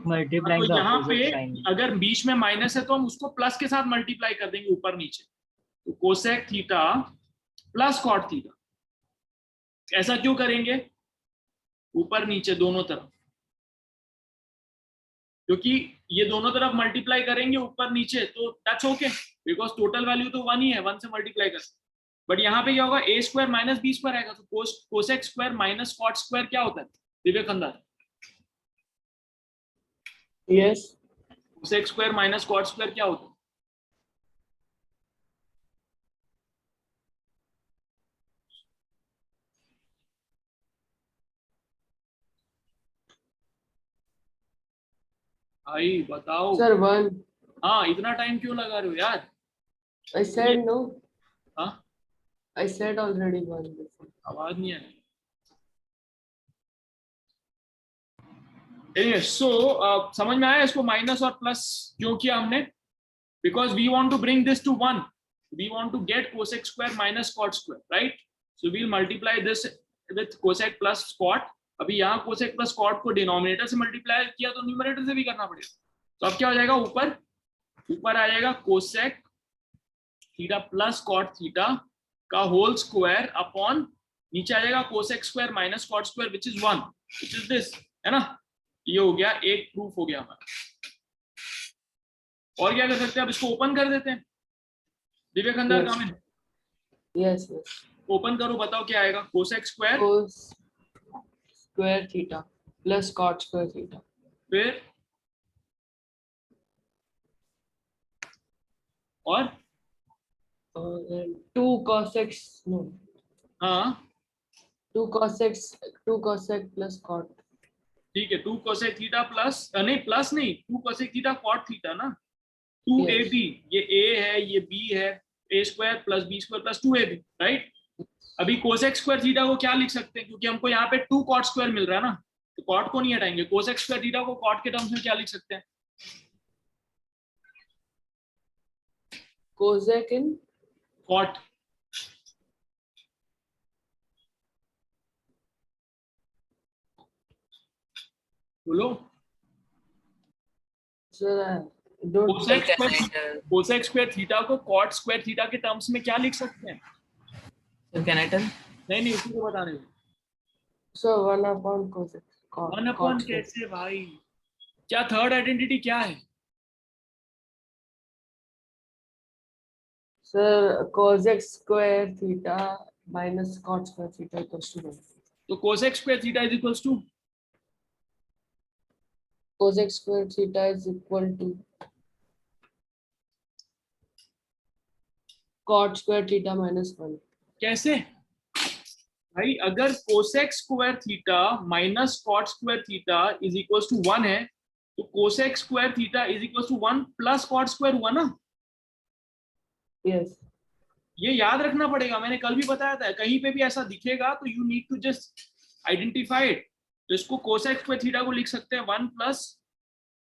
Multiplying तो the यहाँ पे opposite sign. अगर बीच में माइनस है तो हम उसको प्लस के साथ मल्टीप्लाई कर देंगे ऊपर नीचे. तो cosec theta plus cot theta. ऐसा क्यों करेंगे? ऊपर नीचे दोनों तरफ, क्योंकि ये दोनों तरफ मल्टीप्लाई करेंगे ऊपर नीचे तो that's okay, because total value तो 1 ही है, 1 से मल्टीप्लाई कर. बट यहाँ पे क्या होगा? A square minus B square आएगा. तो cosec square minus cot square क्या होता है Divya Khandar? Yes. Cosec square minus cot square क्या होता है? भाई बताओ। Sir, 1. हाँ, इतना टाइम क्यों लगा रहे हो यार? I said no. हाँ, I said already 1 before. आवाज नहीं आई। Anyway, so समझ में आया इसको माइनस और प्लस क्यों किया हमने? Because we want to bring this to 1. We want to get cosec square minus cot square, right? So we'll multiply this with cosec plus cot. अभी यहाँ cosec plus cot को डिनोमिनेटर से मल्टीप्लाई किया तो न्यूमरेटर से भी करना पड़ेगा। तो अब क्या हो जाएगा? ऊपर आ जाएगा cosec theta plus cot theta का होल स्क्वायर अपॉन नीचे आ जाएगा cosec square minus cot square which is 1, which is this, है ना? ये हो गया, एक प्रूफ हो गया हमारा। और क्या कर सकते हैं? अब इसको ओपन कर देते हैं। दिव्य खंडार Yes. काम है, Yes, yes. ओपन करो, बताओ क्या आएगा? Cosec square Cos square theta plus cot square theta. फिर और 2 cosec, no, हाँ 2 cosec plus cot. ठीक है, 2 कोसेक थीटा प्लस नहीं, प्लस नहीं, 2 कोसेक थीटा कॉट थीटा ना, 2ab, ये a है ये b है, a square plus b square plus 2ab, right? अभी कोसेक स्क्वायर थीटा को क्या लिख सकते हैं? क्योंकि हमको यहाँ पे 2 कॉट स्क्वायर मिल रहा है ना, तो कॉट को नहीं हटाएंगे। कोसेक स्क्वायर थीटा को कॉट के टर्म्स में क्या लिख सकते हैं? Cosec in cot. बोलो। sir, I don't. Cosec square theta को कॉट स्क्वायर थीटा के टर्म्स में क्या लिख सकते हैं? So can I tell? नहीं, उसी को बताने दो। So 1 upon cosec. Cot, 1 upon cot square. कैसे भाई? क्या थर्ड आइडेंटिटी क्या है? Sir, cosec square theta minus cot square theta equals to 1. तो cosec square theta is equals to Cosec square theta is equal to cot square theta minus 1. कैसे भाई? अगर cosec square theta minus cot square theta is equals to 1 है, तो cosec square theta is equals to 1 plus cot square हुआ ना? Yes. ये याद रखना पड़ेगा, मैंने कल भी बताया था। कहीं पे भी ऐसा दिखेगा तो you need to just identify it. तो इसको कोसेक स्क्वायर थीटा को लिख सकते हैं 1 plus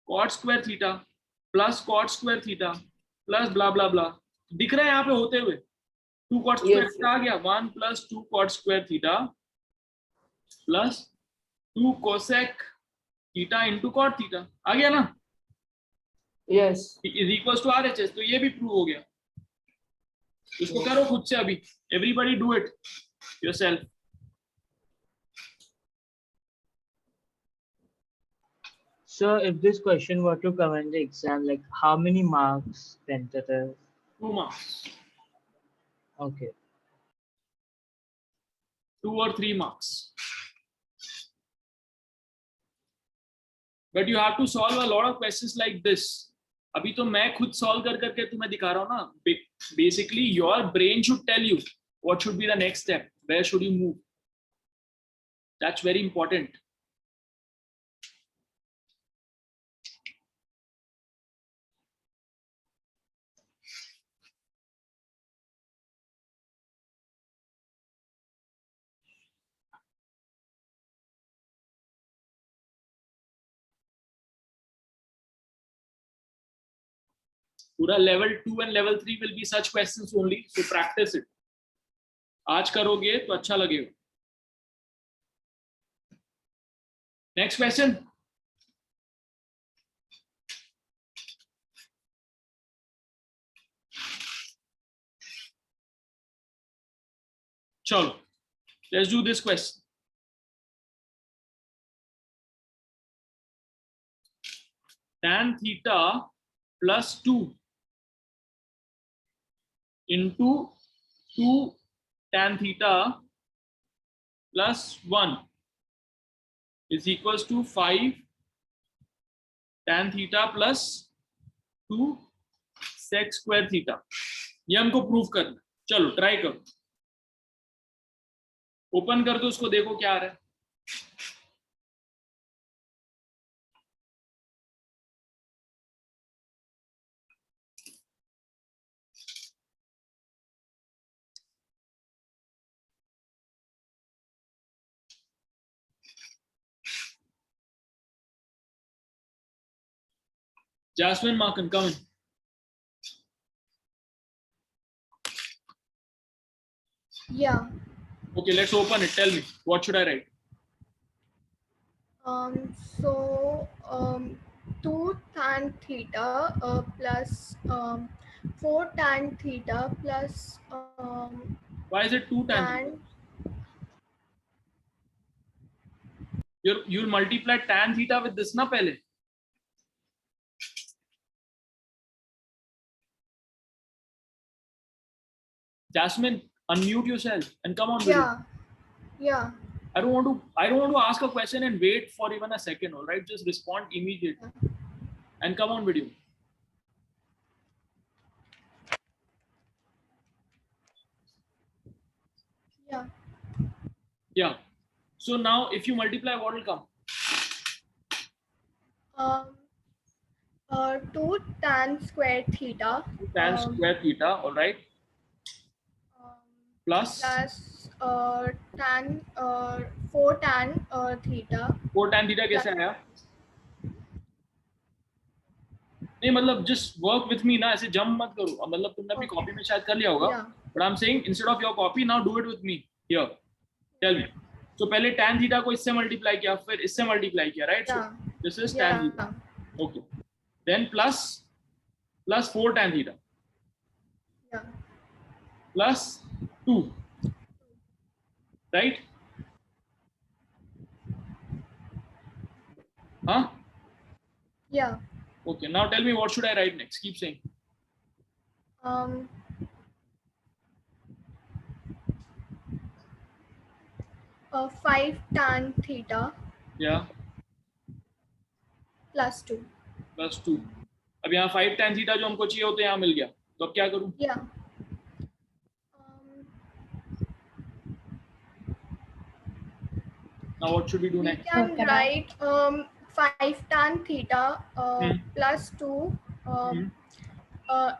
cot square theta plus cot square theta plus blah blah blah. दिख रहा है यहाँ पे होते हुए? 2 कॉट स्क्वायर Yes, थीटा आ गया, 1 plus 2 cot square theta plus 2 cosec theta into cot theta आ गया ना? Yes. Is equals to RHS। तो ये भी प्रूव हो गया। इसको करो खुद से अभी, everybody do it yourself. So if this question were to come in the exam, like how many marks tentative? 2 marks, Okay. 2 or 3 marks, but you have to solve a lot of questions like this. अभी तो मैं खुद सॉल्व कर करके तुम्हें दिखा रहा हूँ ना। Basically your brain should tell you what should be the next step, where should you move. That's very important. पूरा level 2 and level 3 will be such questions only, so practice it. आज करोगे तो अच्छा लगेगा। Next question. चलो, let's do this question. Tan theta plus 2 into 2 tan theta plus 1 is equals to 5 tan theta plus 2 sec square theta। ये हमको प्रूव करना। चलो ट्राई करो, ओपन कर दो उसको, देखो क्या आ रहा है। Jasmine Markin, come in. Yeah. Okay, let's open it. Tell me, what should I write? So 2 tan theta plus 4 tan theta plus Why is it 2 tan theta? You'll multiply tan theta with this na pehle. Jasmine, unmute yourself and come on. Yeah. Yeah. I don't want to ask a question and wait for even a second. All right, just respond immediately and come on video. Yeah. Yeah. So now if you multiply, what will come? 2 tan square theta. 2 tan square theta. All right. Plus Plus tan 4 tan theta. 4 tan theta कैसे आया? नहीं मतलब just work with me ना, ऐसे jump मत करो. मतलब तुमने अपनी कॉपी में शायद कर लिया होगा. But I'm saying instead of your copy, now do it with me here. Tell me. So पहले tan theta को इससे multiply किया, फिर इससे multiply किया, right? So this is tan theta. Okay. Then plus 4 tan theta. Yeah. Plus 2. Right? Huh? Yeah. Okay. Now tell me what should I write next? Keep saying. 5 tan theta. Yeah. Plus 2. Plus 2. अब यहाँ 5 tan theta जो हमको चाहिए होते हैं यहाँ मिल गया. तो अब क्या करूँ? Yeah. Now what should we do We next? can write 5 tan theta plus 2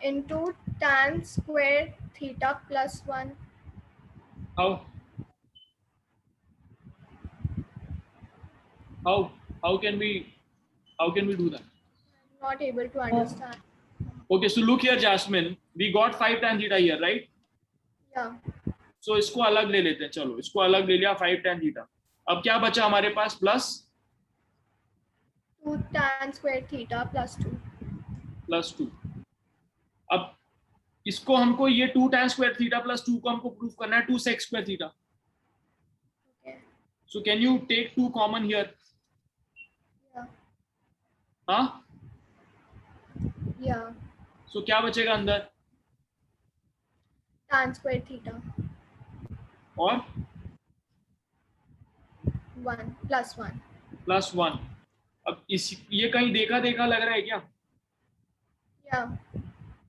into tan square theta plus 1. How? How can we do that? I'm not able to understand. Okay, so look here, Jasmine. We got 5 tan theta here, right? Yeah. So इसको अलग ले लेते हैं. चलो, इसको अलग ले लिया 5 tan theta. अब क्या बचा हमारे पास? Plus 2 tan square theta plus 2. Plus 2. अब इसको हमको ये 2 tan square theta plus 2 को हमको प्रूफ करना है 2 sec square theta. Okay. So can you take 2 common here? Yeah. हाँ? Yeah. So क्या बचेगा अंदर? Tan square theta. और 1 plus 1. प्लस 1. अब ये कहीं देखा लग रहा है क्या? Yeah.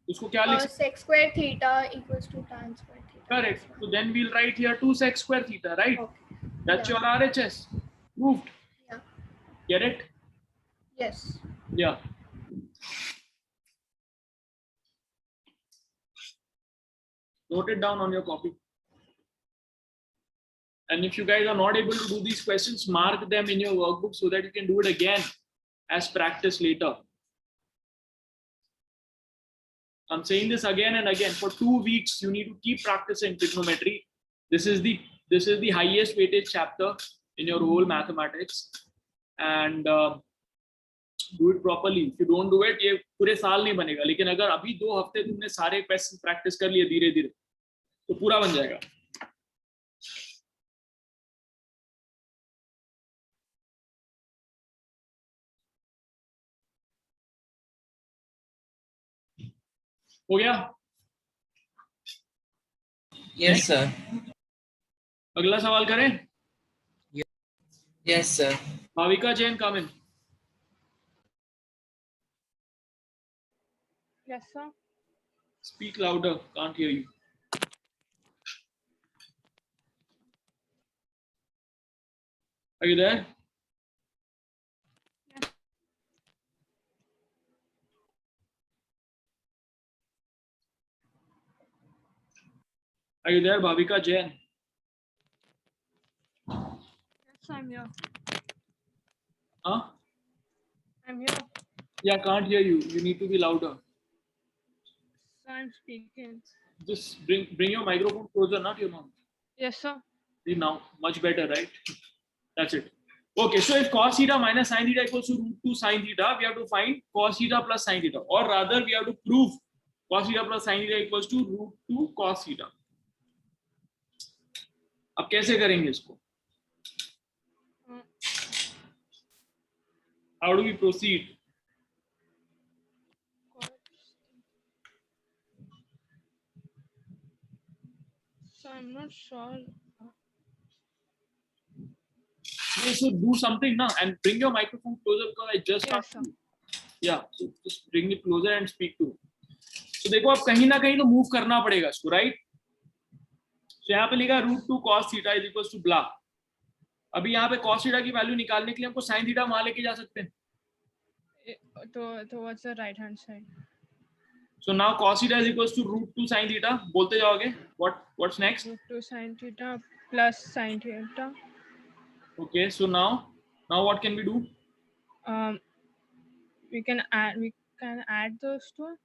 उसको क्या लिख? Sec square theta equals to tan square theta. Correct. So then we'll write here 2 sec square theta, right? Okay. That's Yeah. your RHS. Proved. Yeah. Get it? Yes. Yeah. Note it down on your copy. And if you guys are not able to do these questions, mark them in your workbook so that you can do it again as practice later. I'm saying this again and again. For 2 weeks, you need to keep practicing trigonometry. This is the highest weighted chapter in your whole mathematics, and do it properly. If you don't do it, ये पूरे साल नहीं बनेगा. लेकिन अगर अभी 2 हफ्ते तुमने सारे क्वेश्चन प्रैक्टिस कर लिए धीरे धीरे, तो पूरा बन जाएगा. हो गया? Yes, sir. अगला सवाल करें? Yes, sir. Bhavika Jain, come in. Yes, sir. Speak louder. Can't hear you. Are you there? Are you there, Bhavika Jain? Yes, I'm here. Huh? I'm here. Yeah, can't hear you. You need to be louder. I'm speaking. Just bring your microphone closer, not your mouth. Yes, sir. See now, much better, right? That's it. Okay, so if cos theta minus sin theta equals to root 2 sin theta, we have to find cos theta plus sin theta, or rather we have to prove cos theta plus sin theta equals to root 2 cos theta. अब कैसे करेंगे इसको? How do we proceed? So I'm not sure. So do something now and bring your microphone closer because I just Yes, can't. Yeah, so just bring it closer and speak to. So देखो अब कहीं ना कहीं तो मूव करना पड़ेगा इसको, राइट? तो यहाँ पे लिखा root 2 cos theta is equals to blah. अभी यहाँ पे cos थीटा की वैल्यू निकालने के लिए हमको sin थीटा वहां लेके जा सकते हैं. Towards the right hand side. So now cos theta is equals to root 2 sin theta. बोलते जाओगे. What's next? Root 2 sin theta plus sin theta. Okay, so now what can we do? We can add those two.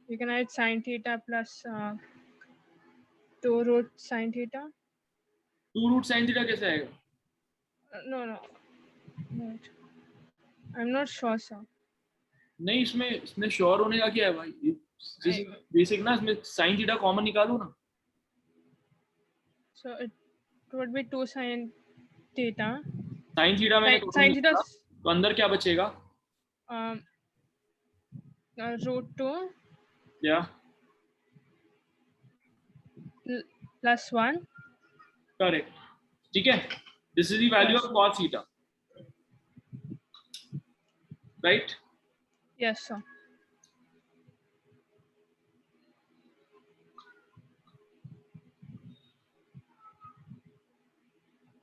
We can add sin theta plus 2 root sin theta. 2 root sin theta कैसे आएगा? No. Wait. I'm not sure, sir. नहीं, इसमें श्योर होने का क्या है भाई? बेसिक ना, इसमें sin theta कॉमन निकालो ना. So it would be 2 sin theta. Sin theta मैंने sin theta तो अंदर क्या बचेगा? Root 2. Yeah. Plus 1. Correct. ठीक है. This is the value of cos theta. Right? Yes, sir.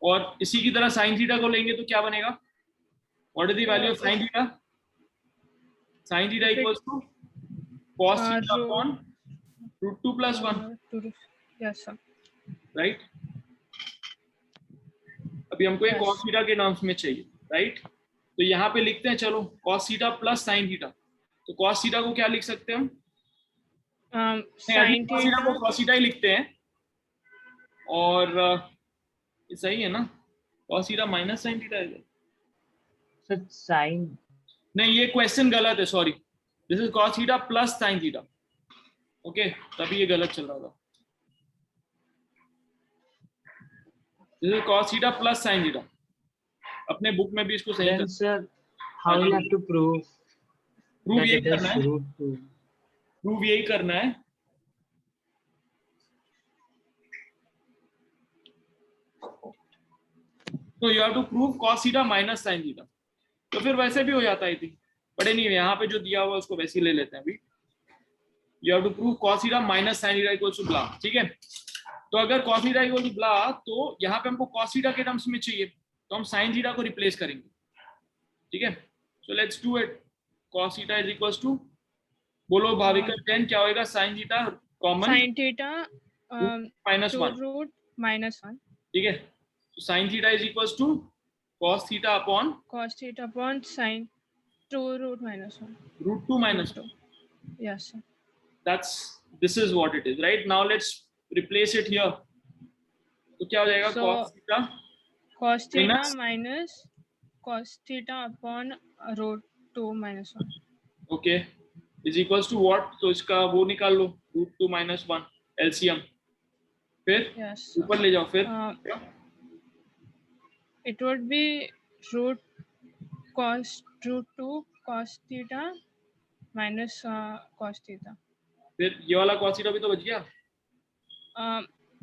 और इसी की तरह sin theta को लेंगे तो क्या बनेगा? What is the value of sin theta? Sin theta equals to cos theta upon root 2 plus 1. Yes, sir. Right? अभी हमको एक cos theta के टर्म्स में चाहिए, right? तो यहाँ पे लिखते हैं, चलो cos theta plus sin theta. तो cos theta को क्या लिख सकते हैं हम? sin theta को cos theta ही लिखते हैं. और ये सही है ना? cos theta minus sin theta है. So sin. नहीं, ये क्वेश्चन गलत है, sorry. This is cos theta plus sin theta. Okay, तभी ये गलत चल रहा था. This is cos theta plus sin theta. अपने बुक में भी इसको सही Then sir, how you have to prove? Prove यही that it is करना है. root 2. प्रूव यही करना है. तो you have to prove cos theta minus sin theta. तो फिर वैसे भी हो जाता है, बट नहीं, यहाँ पे जो दिया हुआ उसको वैसे ही ले लेते हैं अभी. You have to prove cos theta minus sin theta equals to blah. ठीक है. तो अगर cos theta equals to blah, तो यहाँ पे हमको cos theta के टर्म्स में चाहिए, तो हम sin theta को रिप्लेस करेंगे. ठीक है. So let's do it. cos theta is equals to, बोलो भाविका, then क्या होएगा? sin theta common, sin theta minus 1 root minus 1. ठीक है. so sin theta is equals to cos theta upon sin 2 root minus 1. root 2 minus 2. Yes, sir. This is what it is, right? Now let's replace it here. तो क्या हो जाएगा? So, cos theta minus cos theta upon root 2 minus 1. Okay, is equals to what? तो इसका वो निकाल लो, root 2 minus 1 LCM. फिर ऊपर ले जाओ. फिर it would be root 2 cos theta minus cos theta. फिर ये वाला cos theta भी तो बच गया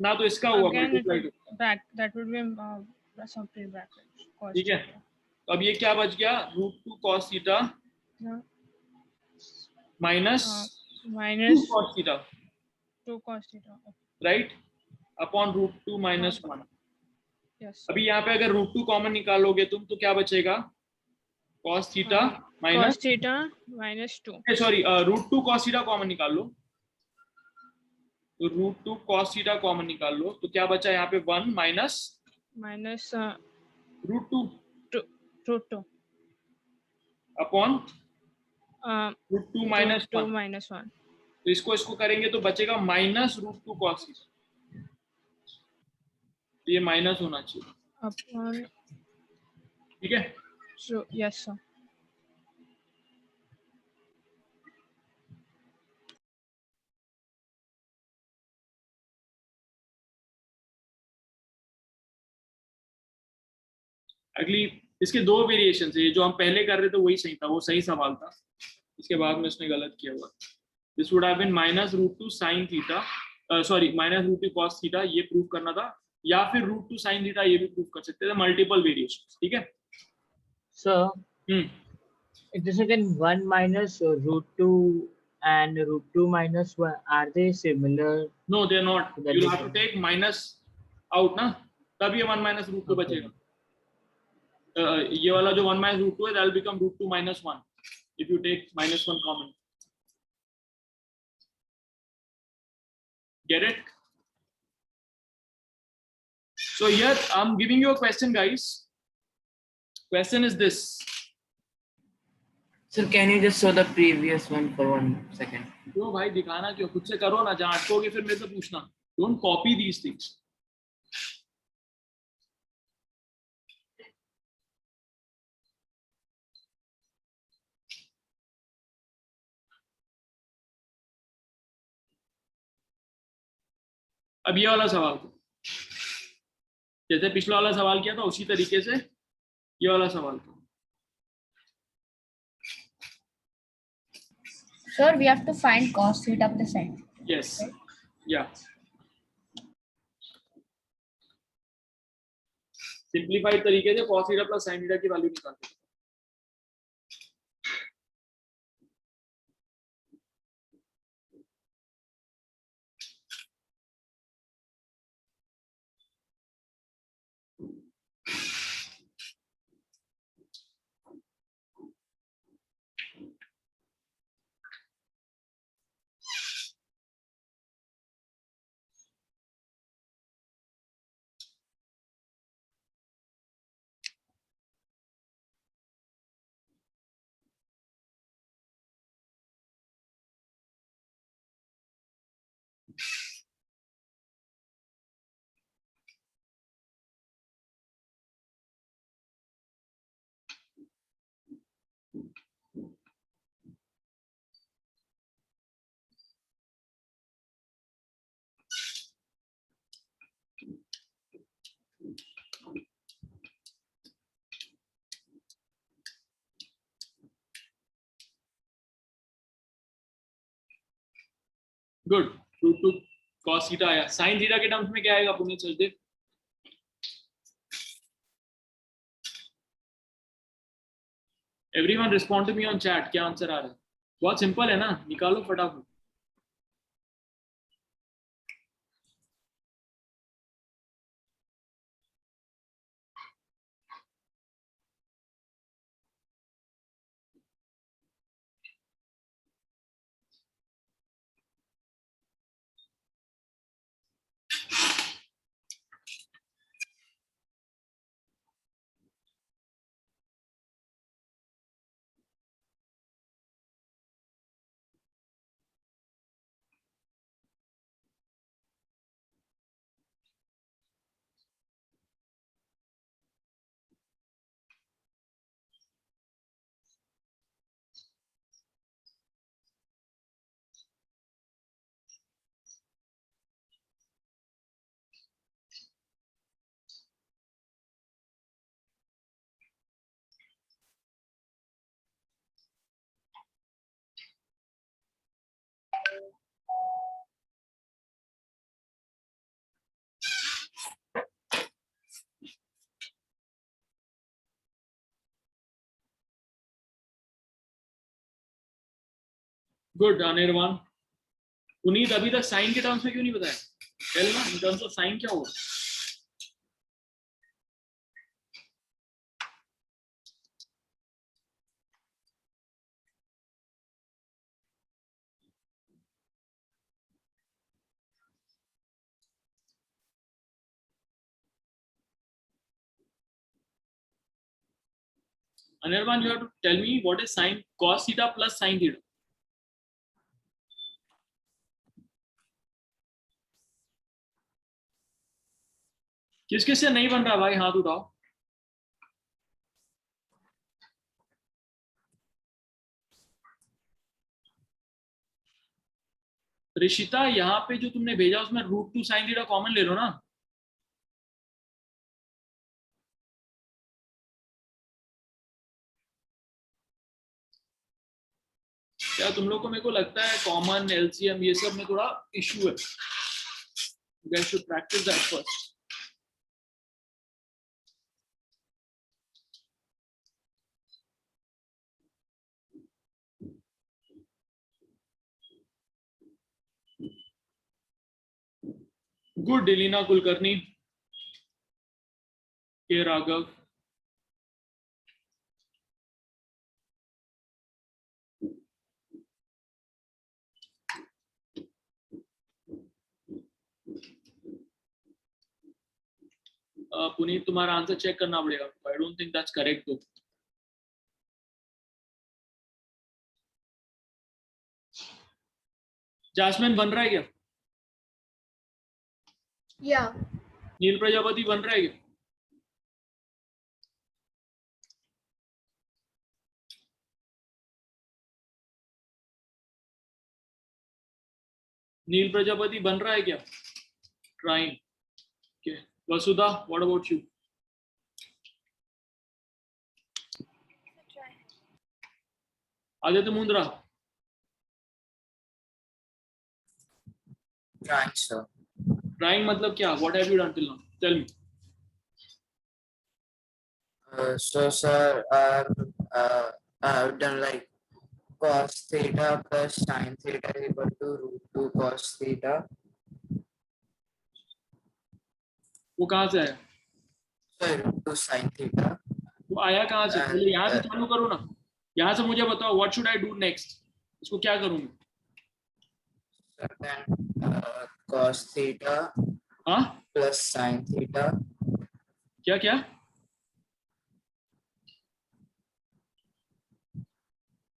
ना, तो इसका हुआ that would be something bracket. ठीक है. तो अब ये क्या बच गया? root 2 cos theta minus 2 cos theta, right? upon root 2 minus 1. Yes. अभी यहाँ पे अगर root 2 कॉमन निकालोगे तुम, तो क्या बचेगा? cos theta minus 2. Sorry, root 2 cos theta common निकाल लो. तो root 2 cos theta कॉमन निकाल लो, तो क्या बचा यहाँ पे? 1 minus minus root 2. root 2. Upon Uh, root two minus 2 one. minus 1. तो इसको करेंगे तो बचेगा minus root two cos theta. ये माइनस होना चाहिए, Upon ठीक है। so yes sir. अगली इसके दो वेरिएशन है, जो हम पहले कर रहे थे वही सही था, वो सही सवाल था। इसके बाद में उसने गलत किया हुआ। This would have been minus root two sine theta, sorry minus root two cos theta, ये प्रूव करना था, या फिर रूट टू साइन थीटा ये भी प्रूव कर सकते थे, मल्टीपल वेरिएशन, ठीक है। So it is again 1 minus root 2 and root 2 minus 1. Are they similar? No, they are not. That You is have to wrong. take minus out ना, तब ये 1 minus root 2 बचेगा। ये वाला जो 1 minus root 2 है, that will become root 2 minus 1 if you take minus 1 common. Get it? So here I'm giving you a question, guys. Question is this. Sir, can you just show the previous one for 1 second? क्यों भाई दिखाना क्यों, खुद से करो ना, जहाँ अटकोगे फिर मेरे से पूछना। Don't copy these things. अब ये वाला सवाल था, जैसे पिछला वाला सवाल किया था उसी तरीके से ये वाला सवाल था। Sir, we have to find cos theta plus sin. Yes. Yeah. Simplified तरीके से cos theta plus sin theta की वैल्यू निकालते हैं। Good, root two cos theta आया। sin थीटा के टर्म्स में क्या आएगा Puneet Sachdev? Everyone respond to me on chat, क्या आंसर आ रहा है? बहुत सिंपल है ना, निकालो फटाफट। गुड अनिर्वाण। पुनीत अभी तक साइन के टर्म्स में क्यों नहीं बताया? टेल ना, इन टर्म्स ऑफ साइन क्या होगा? Anirban, you have to tell me what is sin cos theta plus sin theta. किस किस से नहीं बन रहा भाई, हाथ उठाओ. ऋषिता, यहाँ पे जो तुमने भेजा उसमें √2 sin थीटा कॉमन ले लो ना. क्या तुम लोग को, मेरे को लगता है कॉमन एलसीएम ये सब में थोड़ा इशू है. You guys should practice that first. Good, Elena Kulkarni. K. Raghav. Puneet, तुम्हारा आंसर चेक करना पड़ेगा. I don't think that's correct though. Jasmine बन रहा है क्या? या नील प्रजापति बन रहा है क्या? नील प्रजापति बन रहा है क्या? Trying. Okay. Vasudha, what about you? Aditya Mundra. Trying, sir. Trying मतलब क्या? What have you done till now? Tell me. So, sir, I've done like cos theta plus sin theta is equal to √2 cos theta. वो कहाँ से आया? Sir, √2 sin theta. वो आया कहाँ से? पहले यहाँ से चालू करो ना. यहाँ से मुझे बताओ what should I do next? इसको क्या करूँ मैं? Then cos theta हाँ? plus sin theta. क्या क्या?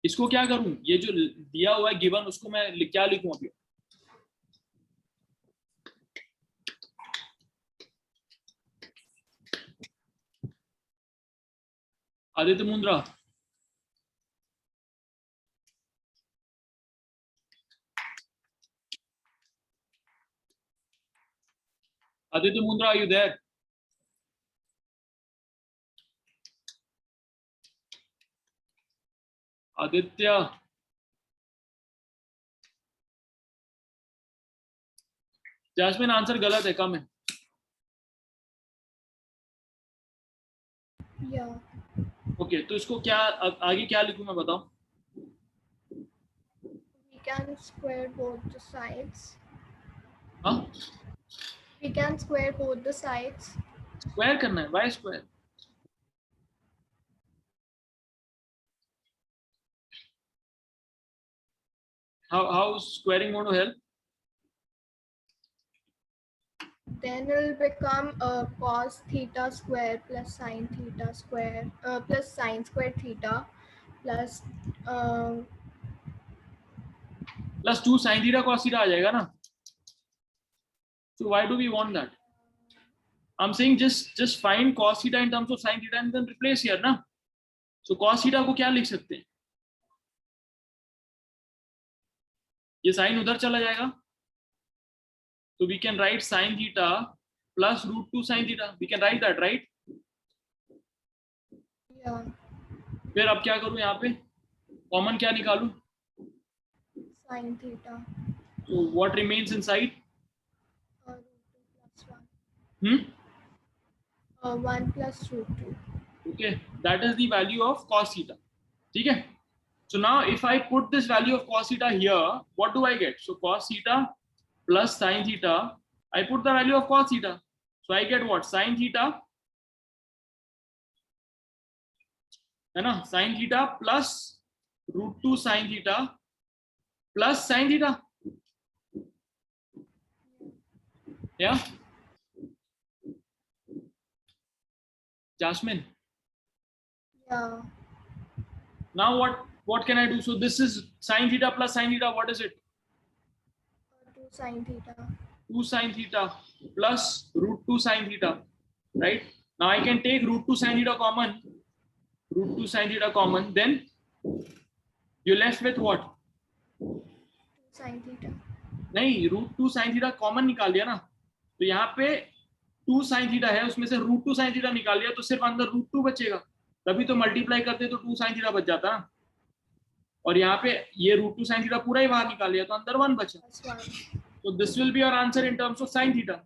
इसको क्या करूं? ये जो दिया हुआ है गिवन, उसको मैं क्या लिखूं अभी? Aditya Mundra. Aditya Mundra, are you there? Aditya. Jasmine, answer गलत है, कम है. या ओके, तो इसको क्या आगे क्या लिखूं मैं, बताओ. we can square both the sides. हाँ? We can square both the sides. Square करना है. Why square? how is squaring going to help? Then it will become cos theta square plus sin theta square plus sin square theta plus plus 2 sin theta cos theta आ जाएगा ना. So why do we want that? I'm saying just find cos theta in terms of sin theta and then replace here ना. So cos theta को क्या लिख सकते हैं? ये sin उधर चला जाएगा. So we can write sin theta plus √2 sin theta. We can write that, right? yeah, फिर अब क्या करूं, यहाँ पे कॉमन क्या निकालूं? sin theta. So what remains inside? √2 plus 1. 1 plus √2. Okay, that is the value of cos theta. ठीक है? So now if I put this value of cos theta here, what do I get? So cos theta plus sin theta, I put the value of cos theta. So I get what? Sin theta, है ना? Sin theta plus √2 sin theta plus sin theta. Yeah? Jasmine? Yeah. Now what can I do? So this is sin theta plus sin theta. What is it? 2 sin theta. 2 sin theta plus root 2 sin theta, right? Now I can take root 2 sin theta common. Root 2 sin theta common. Then you're left with what? 2 sin theta. नहीं, रूट 2 sin थीटा कॉमन निकाल दिया ना, तो यहाँ पे 2 sin थीटा है, उसमें से रूट 2 sin थीटा निकाल दिया, तो सिर्फ अंदर रूट 2 बचेगा, तभी तो मल्टीप्लाई करते तो 2 sin थीटा बच जाता ना, और यहाँ पे ये रूट 2 sin थीटा पूरा ही बाहर निकाल लिया, तो अंदर 1 बचा. So this will be your answer in terms of sin theta,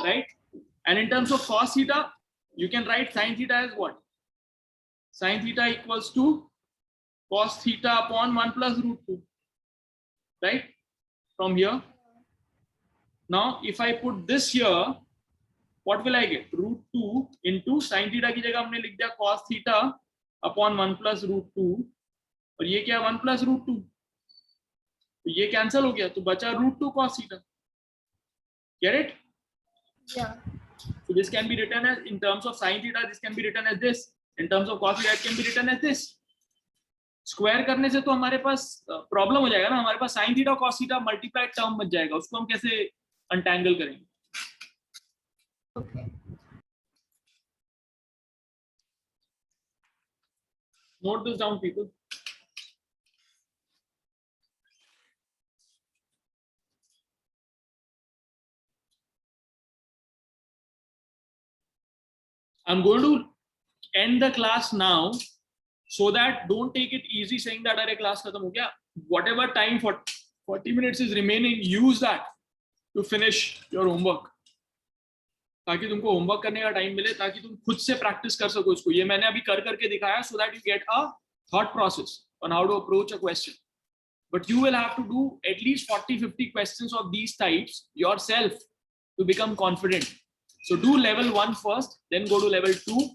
right? And in terms of cos theta, you can write sin theta as what? Sin theta equals to cos theta upon 1 plus root 2, right? From here. Now, if I put this here, what will I get? Root 2 into sin theta की जगह हमने लिख दिया cos theta upon 1 plus root 2, और ये क्या 1 plus root 2, तो ये कैंसिल हो गया, तो बचा root 2 cos theta. Get it? Yeah. So this can be written as, in terms of sin theta, this can be written as this. In terms of cos theta, it can be written as this. Square करने से तो हमारे पास प्रॉब्लम हो जाएगा ना, हमारे पास sin theta cos theta multiplied term बच जाएगा, उसको हम कैसे अनटैंगल करेंगे? Okay. Note this down, people. I'm going to end the class now, so that don't take it easy saying that अरे class खत्म हो गया. Whatever time for 40 minutes is remaining, use that to finish your homework, ताकि तुमको होमवर्क करने का टाइम मिले, ताकि तुम खुद से प्रैक्टिस कर सको इसको. ये मैंने अभी कर करके दिखाया, so that you get a thought process on how to approach a question. But you will have to do at least 40-50 questions of these types yourself to become confident. So do level 1 first, then go to level 2,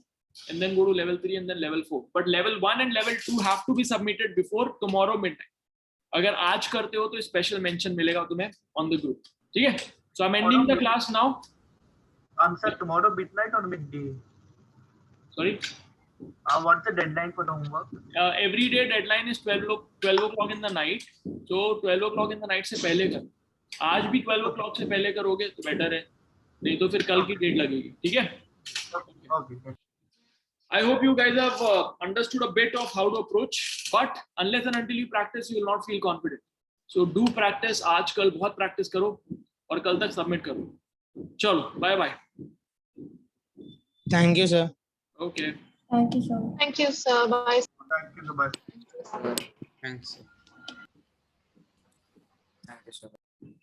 and then go to level 3, and then level 4. But level 1 and level 2 have to be submitted before tomorrow midnight. अगर आज करते हो तो स्पेशल मेंशन मिलेगा तुम्हें on the group. ठीक है? So I'm ending the class now. Sir, tomorrow midnight or midday? Sorry. What's the deadline for the homework? Every day deadline is 12 o'clock in the night. So 12 o'clock in the night से पहले कर. आज भी 12 o'clock से पहले करोगे तो बेटर है, नहीं तो फिर कल की डेट लगेगी. ठीक है? Okay. I hope you guys have understood a bit of how to approach, but unless and until you practice, you will not feel confident. So do practice. आज कल बहुत practice करो और कल तक submit करो. चलो, bye bye. Thank you, sir. Okay. Thank you, sir. Thank you, sir. Bye. Thank you so much. Thanks. Thank you so much.